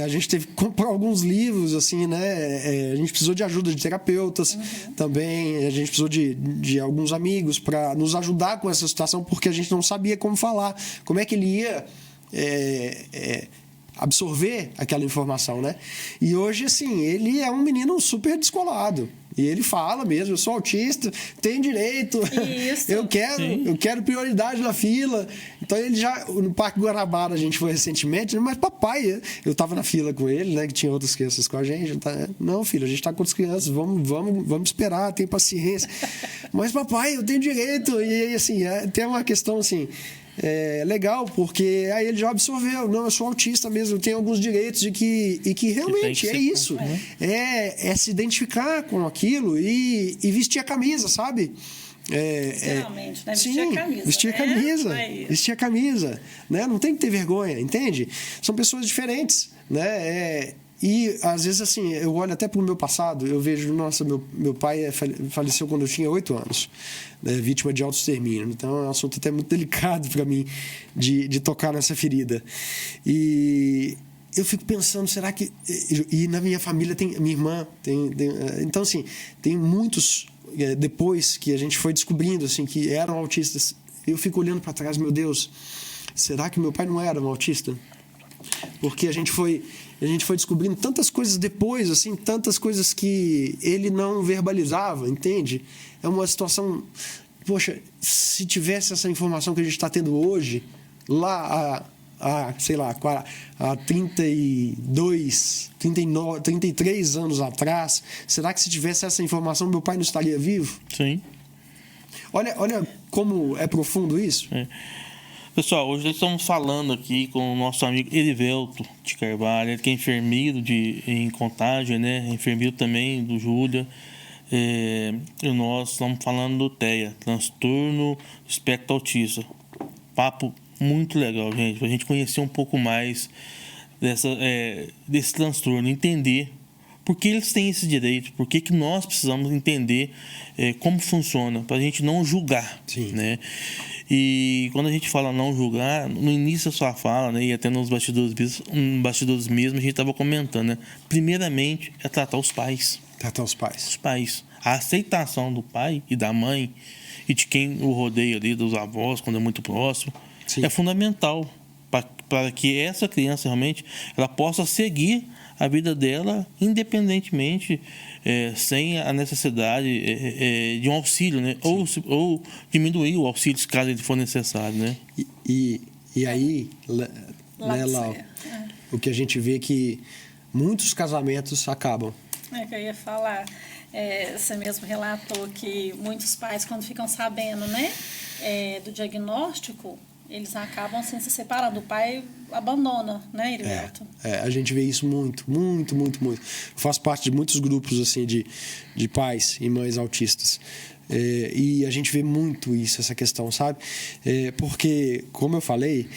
C: A gente teve que comprar alguns livros, assim, né? A gente precisou de ajuda de terapeutas também. A gente precisou de alguns amigos para nos ajudar com essa situação, porque a gente não sabia como falar. Como é que ele ia absorver aquela informação, né? E hoje, assim, ele é um menino super descolado. E ele fala mesmo, eu sou autista, tenho direito,
B: Isso.
C: eu quero prioridade na fila. Então ele já, no Parque Guanabara a gente foi recentemente, mas papai, eu tava na fila com ele, né, que tinha outras crianças com a gente, não filho, a gente tá com outras crianças, vamos esperar, tem paciência. Mas papai, eu tenho direito. E aí, assim, tem uma questão assim, legal, porque aí ele já absorveu, não, eu sou autista mesmo, eu tenho alguns direitos e que realmente é isso, é se identificar com aquilo e vestir a camisa, sabe?
B: Literalmente, né? Vestir a camisa.
C: Vestir a camisa, vestir a camisa, né? Não tem que ter vergonha, entende? São pessoas diferentes, né? E às vezes, assim, eu olho até para o meu passado, eu vejo, nossa, meu pai faleceu quando eu tinha 8 anos, né, vítima de autoextermínio. Então é um assunto até muito delicado para mim de tocar nessa ferida. E eu fico pensando, será que. E na minha família tem. Minha irmã tem. Então, assim, tem muitos. Depois que a gente foi descobrindo assim, que eram autistas, eu fico olhando para trás, meu Deus, será que meu pai não era um autista? Porque a gente foi descobrindo tantas coisas depois, assim, tantas coisas que ele não verbalizava, entende? É uma situação... Poxa, se tivesse essa informação que a gente está tendo hoje, lá sei lá, há 32, 39, 33 anos atrás, será que se tivesse essa informação meu pai não estaria vivo?
A: Sim.
C: Olha como é profundo isso.
A: Pessoal, hoje nós estamos falando aqui com o nosso amigo Erivelto de Carvalho, ele que é enfermeiro em Contagem, né? Enfermeiro também do Júlia. E nós estamos falando do TEA, transtorno do espectro autista. Papo muito legal, gente, para a gente conhecer um pouco mais desse transtorno, entender por que eles têm esse direito, por que nós precisamos entender como funciona, para a gente não julgar.
C: Sim.
A: Né? E quando a gente fala não julgar, no início da sua fala, né, e até nos bastidores mesmo, a gente estava comentando, né? Primeiramente é tratar os pais.
C: Tratar os pais.
A: Os pais. A aceitação do pai e da mãe e de quem o rodeia ali, dos avós, quando é muito próximo,
C: Sim.
A: é fundamental para que essa criança realmente ela possa seguir a vida dela independentemente, sem a necessidade de um auxílio, né? Ou diminuir o auxílio caso ele for necessário, né?
C: E aí, né, Lau, o que a gente vê é que muitos casamentos acabam.
B: É que eu ia falar. Você mesmo relatou que muitos pais, quando ficam sabendo, né, do diagnóstico, eles acabam sem se separar do pai, abandona, né, Erivelto?
C: A gente vê isso muito. Eu faço parte de muitos grupos assim de pais e mães autistas. E a gente vê muito isso, essa questão, sabe? Porque, como eu falei,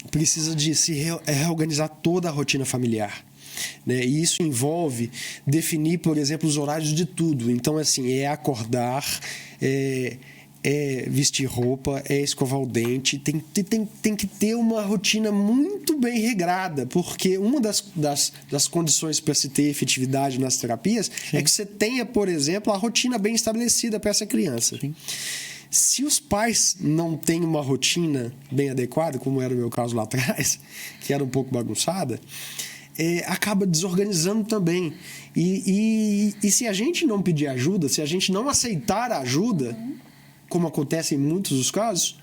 C: precisa de se reorganizar toda a rotina familiar. Né? E isso envolve definir, por exemplo, os horários de tudo. Então, assim, acordar, vestir roupa, escovar o dente. Tem que ter uma rotina muito bem regrada, porque uma das condições para se ter efetividade nas terapias é que você tenha, por exemplo, a rotina bem estabelecida para essa criança. Sim. Se os pais não têm uma rotina bem adequada, como era o meu caso lá atrás, que era um pouco bagunçada, acaba desorganizando também. E se a gente não pedir ajuda, se a gente não aceitar a ajuda, como acontece em muitos dos casos,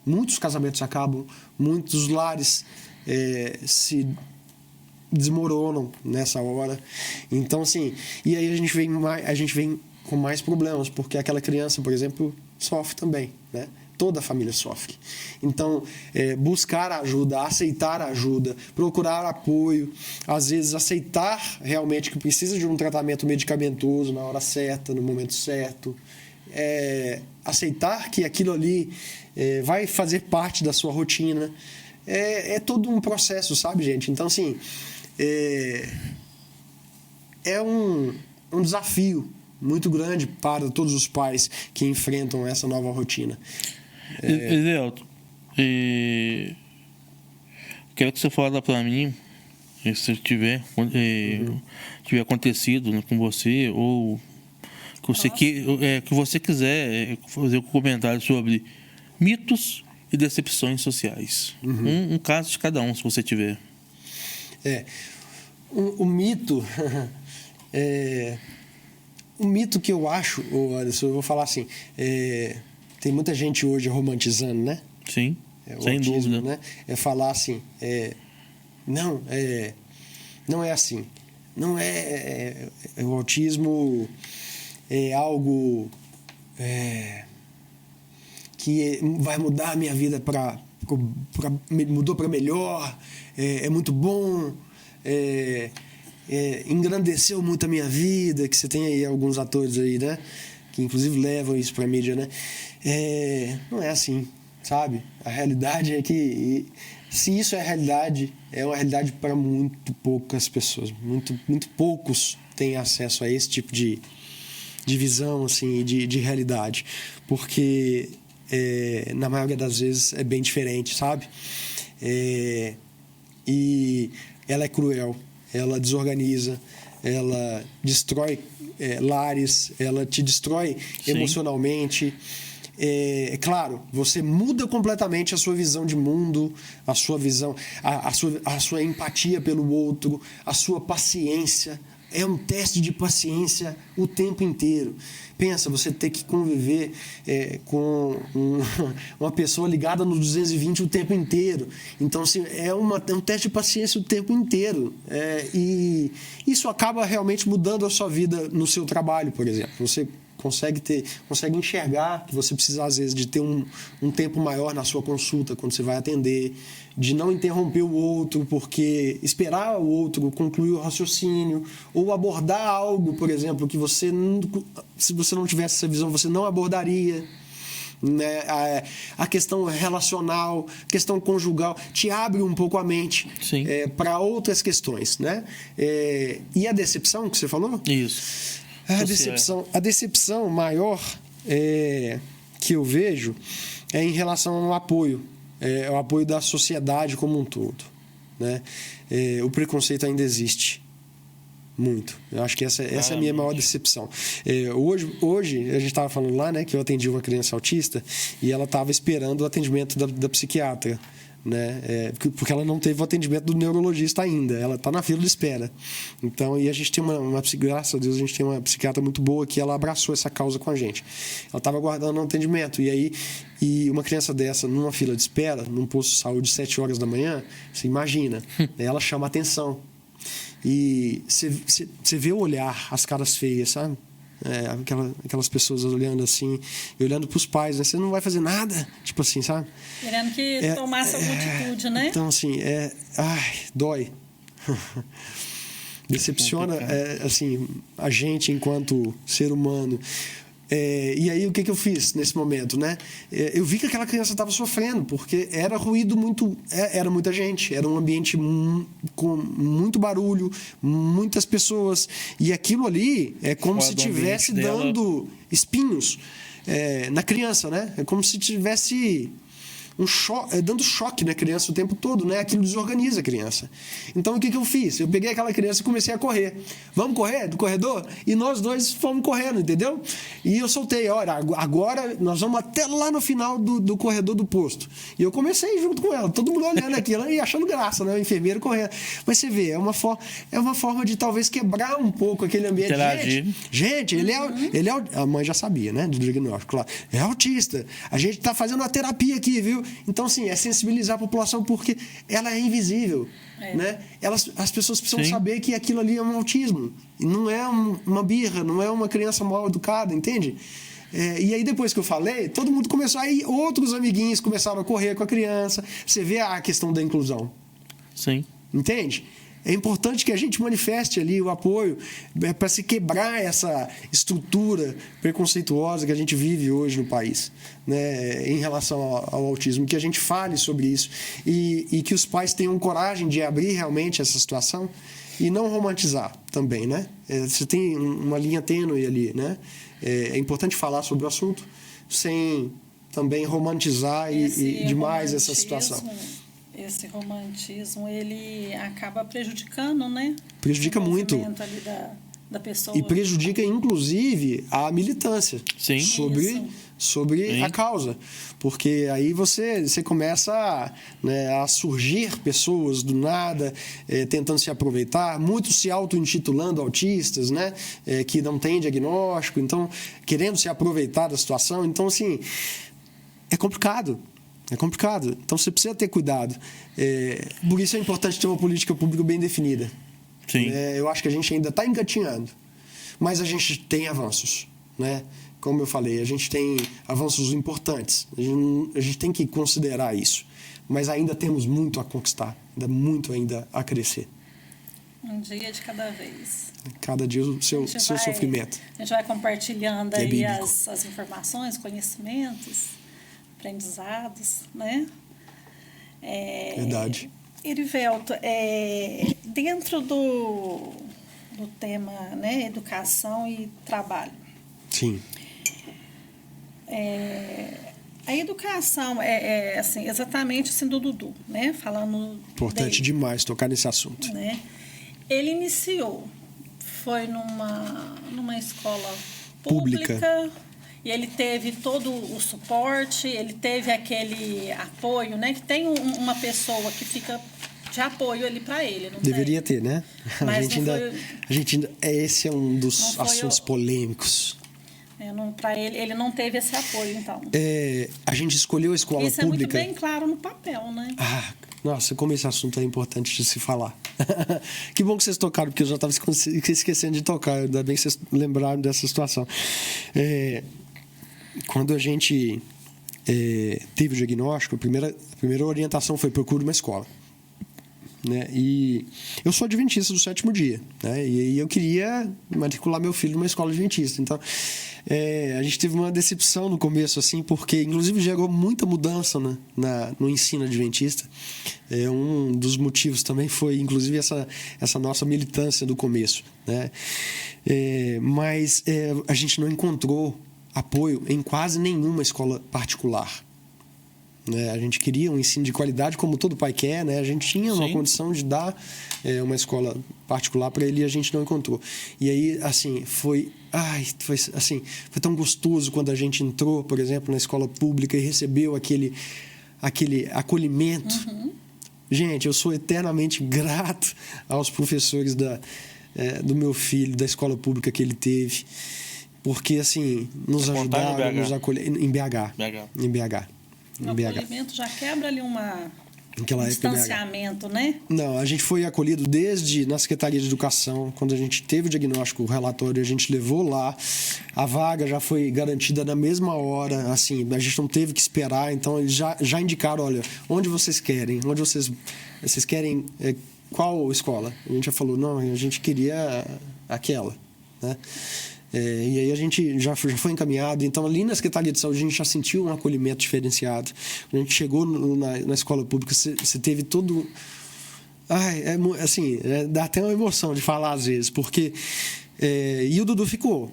C: muitos casamentos acabam, muitos lares se desmoronam nessa hora. Então, assim, e aí a gente vem com mais problemas, porque aquela criança, por exemplo, sofre também, né? Toda a família sofre. Então, buscar ajuda, aceitar ajuda, procurar apoio, às vezes aceitar realmente que precisa de um tratamento medicamentoso na hora certa, no momento certo, aceitar que aquilo ali vai fazer parte da sua rotina. É todo um processo, sabe, gente? Então, assim, é um desafio muito grande para todos os pais que enfrentam essa nova rotina.
A: Erivelto, quero que você fale para mim, se tiver acontecido com você, ou que você quiser fazer um comentário sobre mitos e decepções sociais. Um caso de cada um, se você tiver.
C: O mito... O mito que eu acho, Anderson, eu vou falar assim, tem muita gente hoje romantizando, né?
A: Sim,
C: O
A: sem
C: autismo,
A: dúvida.
C: né? É falar assim, não é assim. Não o autismo é algo que vai mudar a minha vida mudou para melhor, é muito bom, engrandeceu muito a minha vida, que você tem aí alguns atores aí, né? Que inclusive levam isso para a mídia, né? Não é assim, sabe? A realidade é que, se isso é realidade, é uma realidade para muito poucas pessoas. Muito poucos têm acesso a esse tipo de visão, assim, de realidade. Porque, na maioria das vezes, é bem diferente, sabe? E ela é cruel, ela desorganiza, ela destrói lares, ela te destrói
A: Sim.
C: emocionalmente. Claro, você muda completamente a sua visão de mundo, a sua visão, a sua empatia pelo outro, a sua paciência. É um teste de paciência o tempo inteiro. Pensa, você ter que conviver com uma pessoa ligada no 220 o tempo inteiro. Então, assim, é um teste de paciência o tempo inteiro. E isso acaba realmente mudando a sua vida no seu trabalho, por exemplo. Você consegue enxergar que você precisa, às vezes, de ter um tempo maior na sua consulta, quando você vai atender, de não interromper o outro, porque esperar o outro concluir o raciocínio, ou abordar algo, por exemplo, que se você não tivesse essa visão, você não abordaria. Né? A questão relacional, a questão conjugal, te abre um pouco a mente para outras questões. Né? E a decepção que você falou?
A: Isso.
C: A decepção maior que eu vejo é em relação ao apoio. O apoio da sociedade como um todo. Né? O preconceito ainda existe. Muito. Eu acho que essa é a minha maior decepção. Hoje, a gente estava falando lá, né, que eu atendi uma criança autista e ela estava esperando o atendimento da psiquiatra. Né? Porque ela não teve o atendimento do neurologista ainda, ela está na fila de espera. Então, e a gente tem graças a Deus, a gente tem uma psiquiatra muito boa que ela abraçou essa causa com a gente. Ela estava aguardando um atendimento, e uma criança dessa numa fila de espera, num posto de saúde 7 horas da manhã, você imagina, ela chama atenção. E você vê o olhar, as caras feias, sabe? Aquelas pessoas olhando assim, e olhando para os pais, né? Você não vai fazer nada, tipo assim, sabe?
B: Querendo que tomasse alguma atitude, né?
C: Então, assim, dói. Decepciona, assim, a gente enquanto ser humano. E aí, o que eu fiz nesse momento, né? Eu vi que aquela criança estava sofrendo, porque era ruído muito... Era muita gente, era um ambiente com muito barulho, muitas pessoas. E aquilo ali é como se estivesse dando espinhos na criança, né? É como se tivesse... dando choque na criança o tempo todo, né? Aquilo desorganiza a criança. Então, o que eu fiz? Eu peguei aquela criança e comecei a correr. Vamos correr do corredor? E nós dois fomos correndo, entendeu? E eu soltei, olha, agora nós vamos até lá no final do corredor do posto. E eu comecei junto com ela, todo mundo olhando aquilo e achando graça, né? O enfermeiro correndo. Mas você vê, é uma forma de talvez quebrar um pouco aquele ambiente. Gente, ele é a mãe já sabia, né? Do diagnóstico, claro. É autista. A gente tá fazendo uma terapia aqui, viu? Então, assim, é sensibilizar a população porque ela é invisível. Né? As pessoas precisam saber que aquilo ali é um autismo. E não é uma birra, não é uma criança mal educada, entende? E aí, depois que eu falei, todo mundo começou... Aí, outros amiguinhos começaram a correr com a criança. Você vê a questão da inclusão.
A: Sim.
C: Entende? É importante que a gente manifeste ali o apoio para se quebrar essa estrutura preconceituosa que a gente vive hoje no país, né, em relação ao autismo, que a gente fale sobre isso e que os pais tenham coragem de abrir realmente essa situação e não romantizar também, né? Você tem uma linha tênue ali, né? É importante falar sobre o assunto sem também romantizar e demais essa situação.
B: Esse romantismo, ele acaba prejudicando, né?
C: Prejudica muito.
B: Ali da pessoa.
C: E prejudica, inclusive, a militância.
A: Sim.
C: sobre a
A: Sim.
C: causa, porque aí você começa né, a surgir pessoas do nada tentando se aproveitar, muitos se auto-intitulando autistas, né, que não têm diagnóstico, então querendo se aproveitar da situação. Então, assim, é complicado. Então você precisa ter cuidado. Por isso é importante ter uma política pública bem definida.
A: Sim.
C: Eu acho que a gente ainda está engatinhando, mas a gente tem avanços, né? Como eu falei, a gente tem avanços importantes. A gente tem que considerar isso. Mas ainda temos muito a conquistar, muito ainda a crescer.
B: Um dia de cada vez.
C: Cada dia o seu sofrimento.
B: A gente vai compartilhando aí
C: bíblico.
B: as informações, conhecimentos, aprendizados, né?
C: Verdade.
B: Erivelto, dentro do tema, né, educação e trabalho,
C: Sim.
B: a educação assim, exatamente assim do Dudu, né? Falando
C: Importante
B: dele,
C: demais tocar nesse assunto.
B: né? Ele iniciou, foi numa escola pública. E ele teve todo o suporte, ele teve aquele apoio, né? Que tem uma pessoa que fica de apoio ali para ele, não
C: Deveria
B: tem?
C: ter, né?
B: Mas
C: A gente ainda, esse é um dos
B: Não foi
C: assuntos polêmicos.
B: Para ele não teve esse apoio, então.
C: A gente escolheu a escola
B: Isso é muito
C: pública.
B: bem claro no papel, né?
C: Nossa, como esse assunto é importante de se falar. Que bom que vocês tocaram, porque eu já estava esquecendo de tocar. Ainda bem que vocês lembraram dessa situação. Quando a gente teve o diagnóstico, a primeira orientação foi procure uma escola. Né? E eu sou adventista do 7º dia, né? E aí eu queria matricular meu filho numa escola adventista. Então, a gente teve uma decepção no começo, assim, porque inclusive gerou muita mudança, né, no ensino adventista. Um dos motivos também foi, inclusive, essa nossa militância do começo, né? Mas a gente não encontrou apoio em quase nenhuma escola particular. Né? A gente queria um ensino de qualidade, como todo pai quer, né? A gente tinha uma condição de dar uma escola particular para ele e a gente não encontrou. E aí, assim, foi tão gostoso quando a gente entrou, por exemplo, na escola pública e recebeu aquele acolhimento.
B: Uhum.
C: Gente, eu sou eternamente grato aos professores do meu filho, da escola pública que ele teve, porque, assim, nos ajudaram, nos acolheram em BH. Em BH.
B: O acolhimento já quebra ali um distanciamento, né?
C: Não, a gente foi acolhido na Secretaria de Educação. Quando a gente teve o diagnóstico, o relatório, a gente levou lá. A vaga já foi garantida na mesma hora. Assim, a gente não teve que esperar. Então, eles já indicaram, olha, onde vocês querem? Onde vocês querem qual escola? A gente já falou, não, a gente queria aquela, né? E aí a gente já foi encaminhado. Então, ali na Secretaria de Saúde, a gente já sentiu um acolhimento diferenciado. Quando a gente chegou na escola pública, você teve todo... dá até uma emoção de falar às vezes, porque... e o Dudu ficou.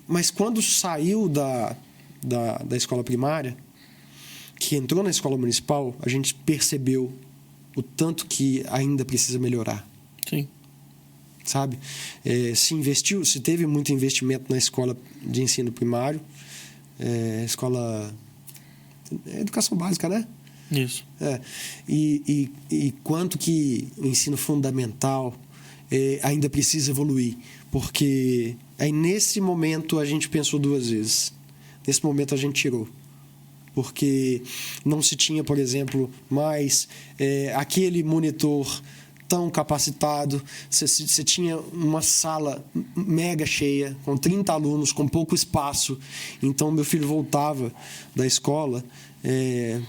C: Mas quando saiu da escola primária, que entrou na escola municipal, a gente percebeu o tanto que ainda precisa melhorar.
A: Sim.
C: Sabe? Se teve muito investimento na escola de ensino primário, escola... educação básica, né?
A: Isso.
C: E quanto que o ensino fundamental ainda precisa evoluir. Porque aí, nesse momento, a gente pensou 2 vezes. Nesse momento, a gente tirou. Porque não se tinha, por exemplo, mais aquele monitor tão capacitado. Você tinha uma sala mega cheia, com 30 alunos, com pouco espaço. Então, meu filho voltava da escola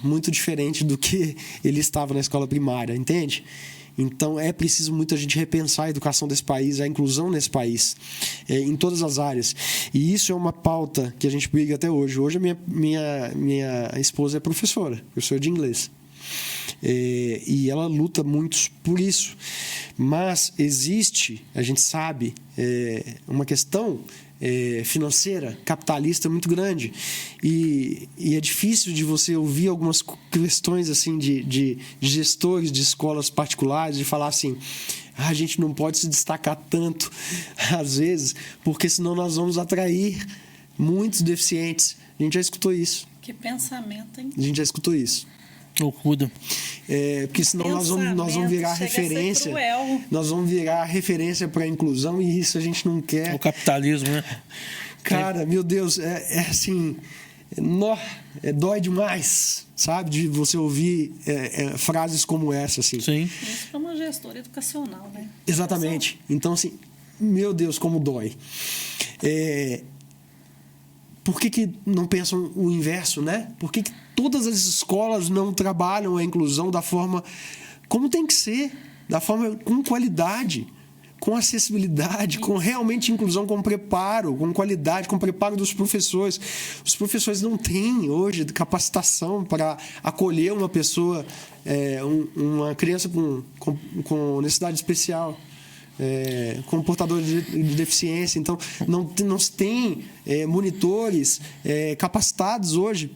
C: muito diferente do que ele estava na escola primária, entende? Então, é preciso muito a gente repensar a educação desse país, a inclusão nesse país, em todas as áreas. E isso é uma pauta que a gente briga até hoje. Hoje, a minha esposa é professora de inglês. E ela luta muito por isso. Mas existe, a gente sabe, uma questão financeira, capitalista muito grande. E é difícil de você ouvir algumas questões assim de gestores de escolas particulares, de falar assim: a gente não pode se destacar tanto, às vezes, porque senão nós vamos atrair muitos deficientes. A gente já escutou isso.
B: Que pensamento, hein?
C: A gente já escutou isso.
A: Loucura.
C: Porque senão nós vamos virar
B: Pensamento chega a ser
C: referência.
B: cruel.
C: Nós vamos virar referência para a inclusão e isso a gente não quer.
A: O capitalismo, né?
C: Cara, meu Deus, é assim. Dói demais, sabe? De você ouvir frases como essa, assim.
A: Sim.
B: Isso para uma gestora educacional, né?
C: Exatamente. Então, assim, meu Deus, como dói. Por que não pensam o inverso, né? Por que todas as escolas não trabalham a inclusão da forma como tem que ser? Da forma com qualidade, com acessibilidade, com realmente inclusão, com preparo, com qualidade, com preparo dos professores. Os professores não têm hoje capacitação para acolher uma pessoa, uma criança com necessidade especial. Com portadores de deficiência. Então, não se tem monitores capacitados hoje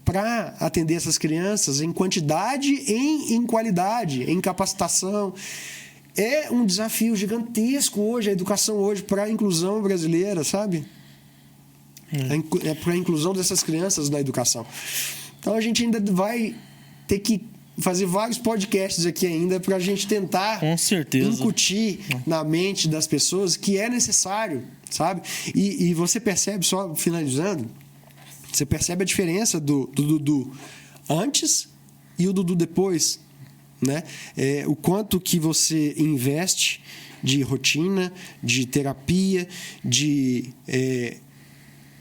C: para atender essas crianças em quantidade e em qualidade, em capacitação. É um desafio gigantesco hoje, a educação hoje para a inclusão brasileira, sabe? Para a inclusão dessas crianças na educação. Então, a gente ainda vai ter que fazer vários podcasts aqui ainda para a gente tentar
A: Com certeza
C: incutir na mente das pessoas que é necessário, sabe? E você percebe, só finalizando, você percebe a diferença do Dudu antes e o Dudu depois, né? O quanto que você investe de rotina, de terapia, de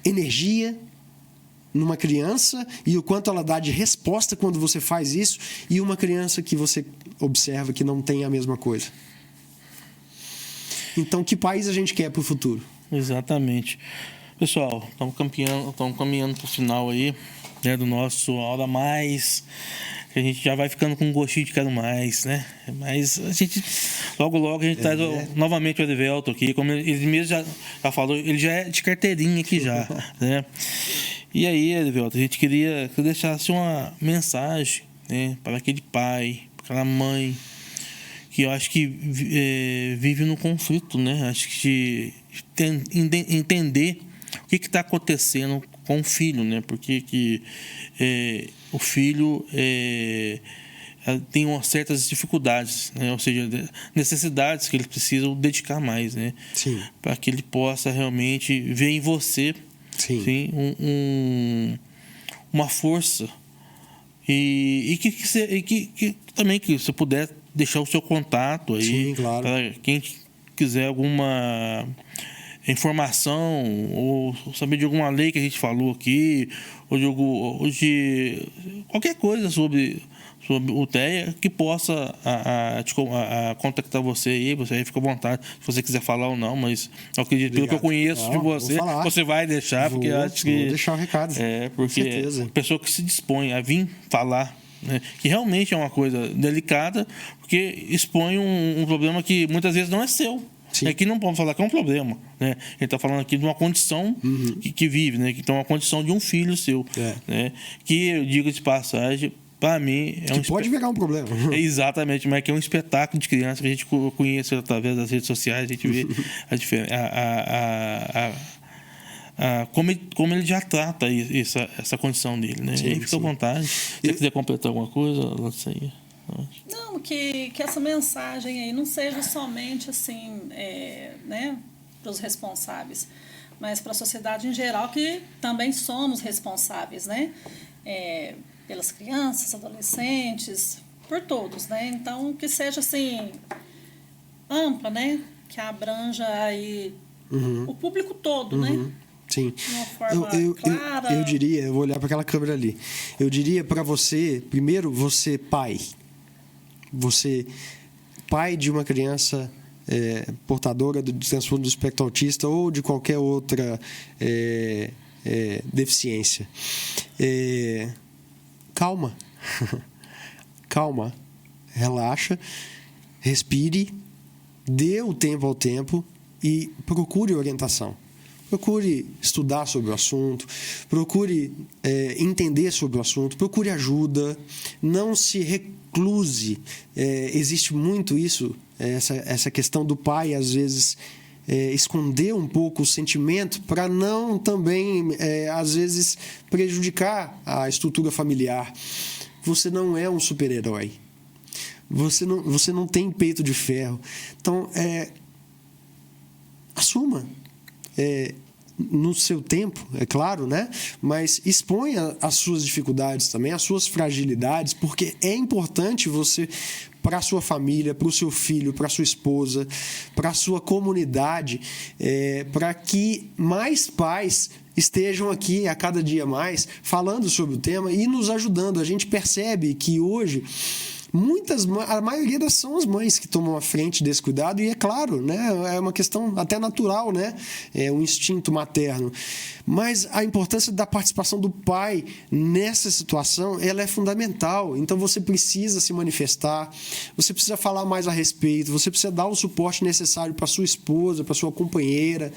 C: energia numa criança e o quanto ela dá de resposta quando você faz isso e uma criança que você observa que não tem a mesma coisa. Então, que país a gente quer para o futuro?
A: Exatamente. Pessoal, estamos caminhando para o final aí, né, do nosso Aula Mais. A gente já vai ficando com um gostinho de quero mais, né? Mas a gente, logo a gente traz novamente o Edivelto aqui, como ele mesmo já falou, ele já é de carteirinha aqui já, né? E aí, Edivelto, a gente queria que deixasse uma mensagem, né, para aquele pai, para aquela mãe, que eu acho que vive no conflito, né? Acho que entender o que está acontecendo com o filho, né? Porque o filho tem certas dificuldades, né? Ou seja, necessidades que ele precisa dedicar mais, né?
C: Sim.
A: Para que ele possa realmente ver em você, sim, uma força e que também que você puder deixar o seu contato aí,
C: sim, claro,
A: para quem quiser alguma informação ou saber de alguma lei que a gente falou aqui ou de qualquer coisa sobre o TEA que possa contactar você aí, você aí fica à vontade se você quiser falar ou não, mas eu acredito, pelo que eu conheço de você vai deixar, porque eu acho que
C: vou deixar o recado.
A: Porque a pessoa que se dispõe a vir falar, né, que realmente é uma coisa delicada, porque expõe um problema que muitas vezes não é seu.
C: Sim.
A: Aqui não podemos falar que é um problema, né? Ele está falando aqui de uma condição que vive, né? Que tem uma condição de um filho seu, né? Que eu digo de passagem, para mim é
C: que pode virar um problema.
A: Exatamente, mas que é um espetáculo de criança que a gente conhece através das redes sociais, a gente vê a diferença, como ele já trata essa condição dele, né?
C: Sim,
A: e aí fica à vontade. Se você quiser completar alguma coisa, lança aí.
B: Não, que essa mensagem aí não seja somente assim, né, para os responsáveis, mas para a sociedade em geral, que também somos responsáveis, né, pelas crianças, adolescentes, por todos, né. Então, que seja assim ampla, né, que abranja aí o público todo, né.
C: Sim.
B: De uma forma clara.
C: Eu diria, eu vou olhar para aquela câmera ali. Eu diria para você, primeiro, você pai. Você, pai de uma criança portadora do transtorno do espectro autista ou de qualquer outra deficiência. Calma. Calma. Relaxa. Respire. Dê o tempo ao tempo e procure orientação. Procure estudar sobre o assunto, procure entender sobre o assunto, procure ajuda, não se recluse. Existe muito isso, essa questão do pai, às vezes, esconder um pouco o sentimento para não também, às vezes, prejudicar a estrutura familiar. Você não é um super-herói. Você não tem peito de ferro. Então, assuma. No seu tempo, é claro, né? Mas exponha as suas dificuldades também, as suas fragilidades, porque é importante você, para a sua família, para o seu filho, para a sua esposa, para a sua comunidade, para que mais pais estejam aqui a cada dia mais falando sobre o tema e nos ajudando. A gente percebe que hoje a maioria são as mães que tomam a frente desse cuidado, e é claro, né, é uma questão até natural, né, é um instinto materno, mas a importância da participação do pai nessa situação, ela é fundamental. Então você precisa se manifestar, você precisa falar mais a respeito, você precisa dar o suporte necessário para sua esposa, para sua companheira,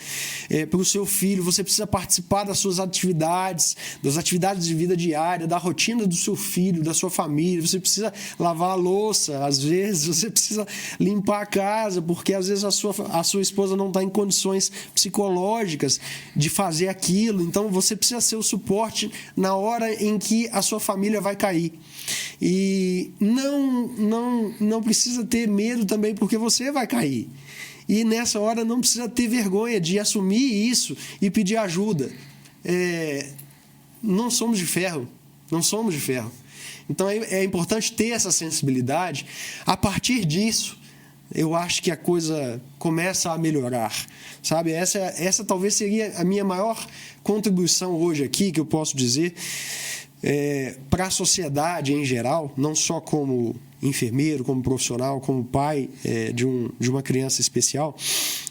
C: para o seu filho. Você precisa participar das suas atividades, das atividades de vida diária, da rotina do seu filho, da sua família. Você precisa lavar a louça, às vezes você precisa limpar a casa, porque às vezes a sua esposa não está em condições psicológicas de fazer aquilo. Então você precisa ser o suporte na hora em que a sua família vai cair. E não precisa ter medo também, porque você vai cair. E nessa hora não precisa ter vergonha de assumir isso e pedir ajuda. Não somos de ferro. Não somos de ferro. Então é importante ter essa sensibilidade. A partir disso, eu acho que a coisa começa a melhorar, sabe? Essa talvez seria a minha maior contribuição hoje aqui, que eu posso dizer, para a sociedade em geral, não só como enfermeiro, como profissional, como pai de uma criança especial,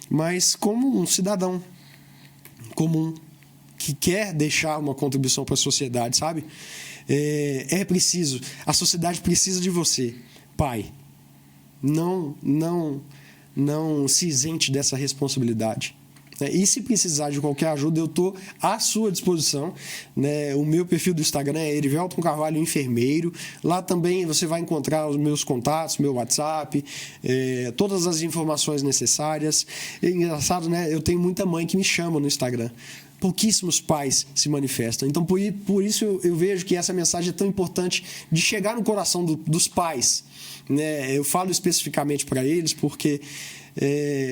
C: mas como um cidadão comum que quer deixar uma contribuição para a sociedade, sabe? A sociedade precisa de você, pai. Não se isente dessa responsabilidade. E se precisar de qualquer ajuda, eu estou à sua disposição, né? O meu perfil do Instagram é Erivelton Carvalho Enfermeiro. Lá também você vai encontrar os meus contatos, meu WhatsApp, todas as informações necessárias. É engraçado, né? Eu tenho muita mãe que me chama no Instagram. Pouquíssimos pais se manifestam. Então, por isso eu vejo que essa mensagem é tão importante de chegar no coração dos pais, né? Eu falo especificamente para eles porque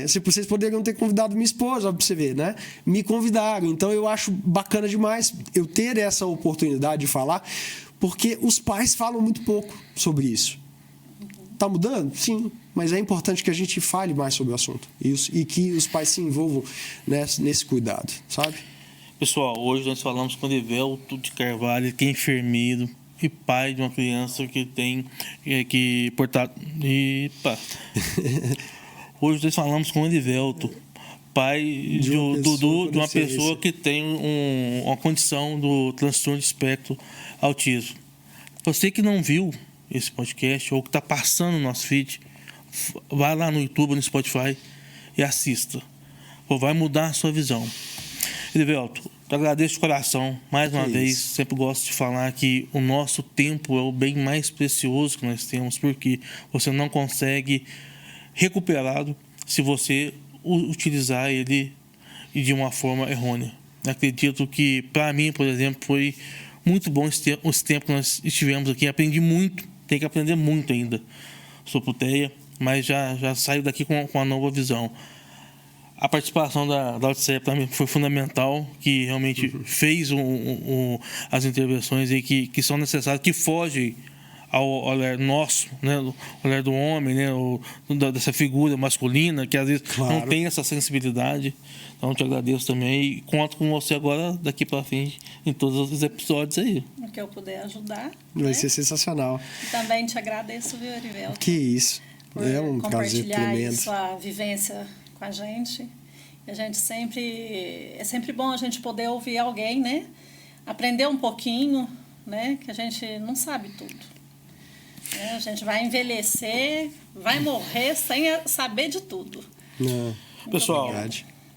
C: se vocês poderiam ter convidado minha esposa, para você ver, né? Me convidaram. Então, eu acho bacana demais eu ter essa oportunidade de falar, porque os pais falam muito pouco sobre isso. Está mudando? Sim. Mas é importante que a gente fale mais sobre o assunto e que os pais se envolvam nesse cuidado, sabe?
A: Pessoal, hoje nós falamos com o Erivelton de Carvalho, que é enfermeiro e pai de uma criança que tem portado. Hoje nós falamos com o Erivelton, pai de uma pessoa que tem uma condição do transtorno de espectro autismo. Você que não viu esse podcast ou que está passando no nosso feed, vai lá no YouTube, no Spotify e assista. Vai mudar a sua visão. Erivelton, eu agradeço de coração mais uma vez. Sempre gosto de falar que o nosso tempo é o bem mais precioso que nós temos, porque você não consegue recuperá-lo se você utilizar ele de uma forma errônea. Acredito que, para mim, por exemplo, foi muito bom esse tempo que nós estivemos aqui. Aprendi muito, tenho que aprender muito ainda. Sou puteia, mas já saio daqui com uma nova visão. A participação da Odisseia para mim foi fundamental, que realmente fez as intervenções aí que são necessárias, que fogem ao olhar nosso, né, o olhar do homem, né, dessa figura masculina, que às vezes não tem essa sensibilidade. Então, eu te agradeço também e conto com você agora, daqui para frente, em todos os episódios aí.
B: No que eu puder ajudar.
C: Vai ser sensacional.
B: E também te agradeço, viu, Erivelton?
C: Que isso. É um prazer
B: compartilhar
C: tremendo.
B: sua vivência com a gente. A gente é sempre bom a gente poder ouvir alguém, né? Aprender um pouquinho, né? Que a gente não sabe tudo. A gente vai envelhecer, vai morrer sem saber de tudo.
C: Não.
A: Pessoal,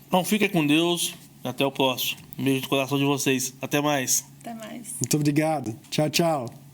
A: então fiquem com Deus. Até o próximo. Um beijo no coração de vocês. Até mais.
B: Até mais.
C: Muito obrigado. Tchau, tchau.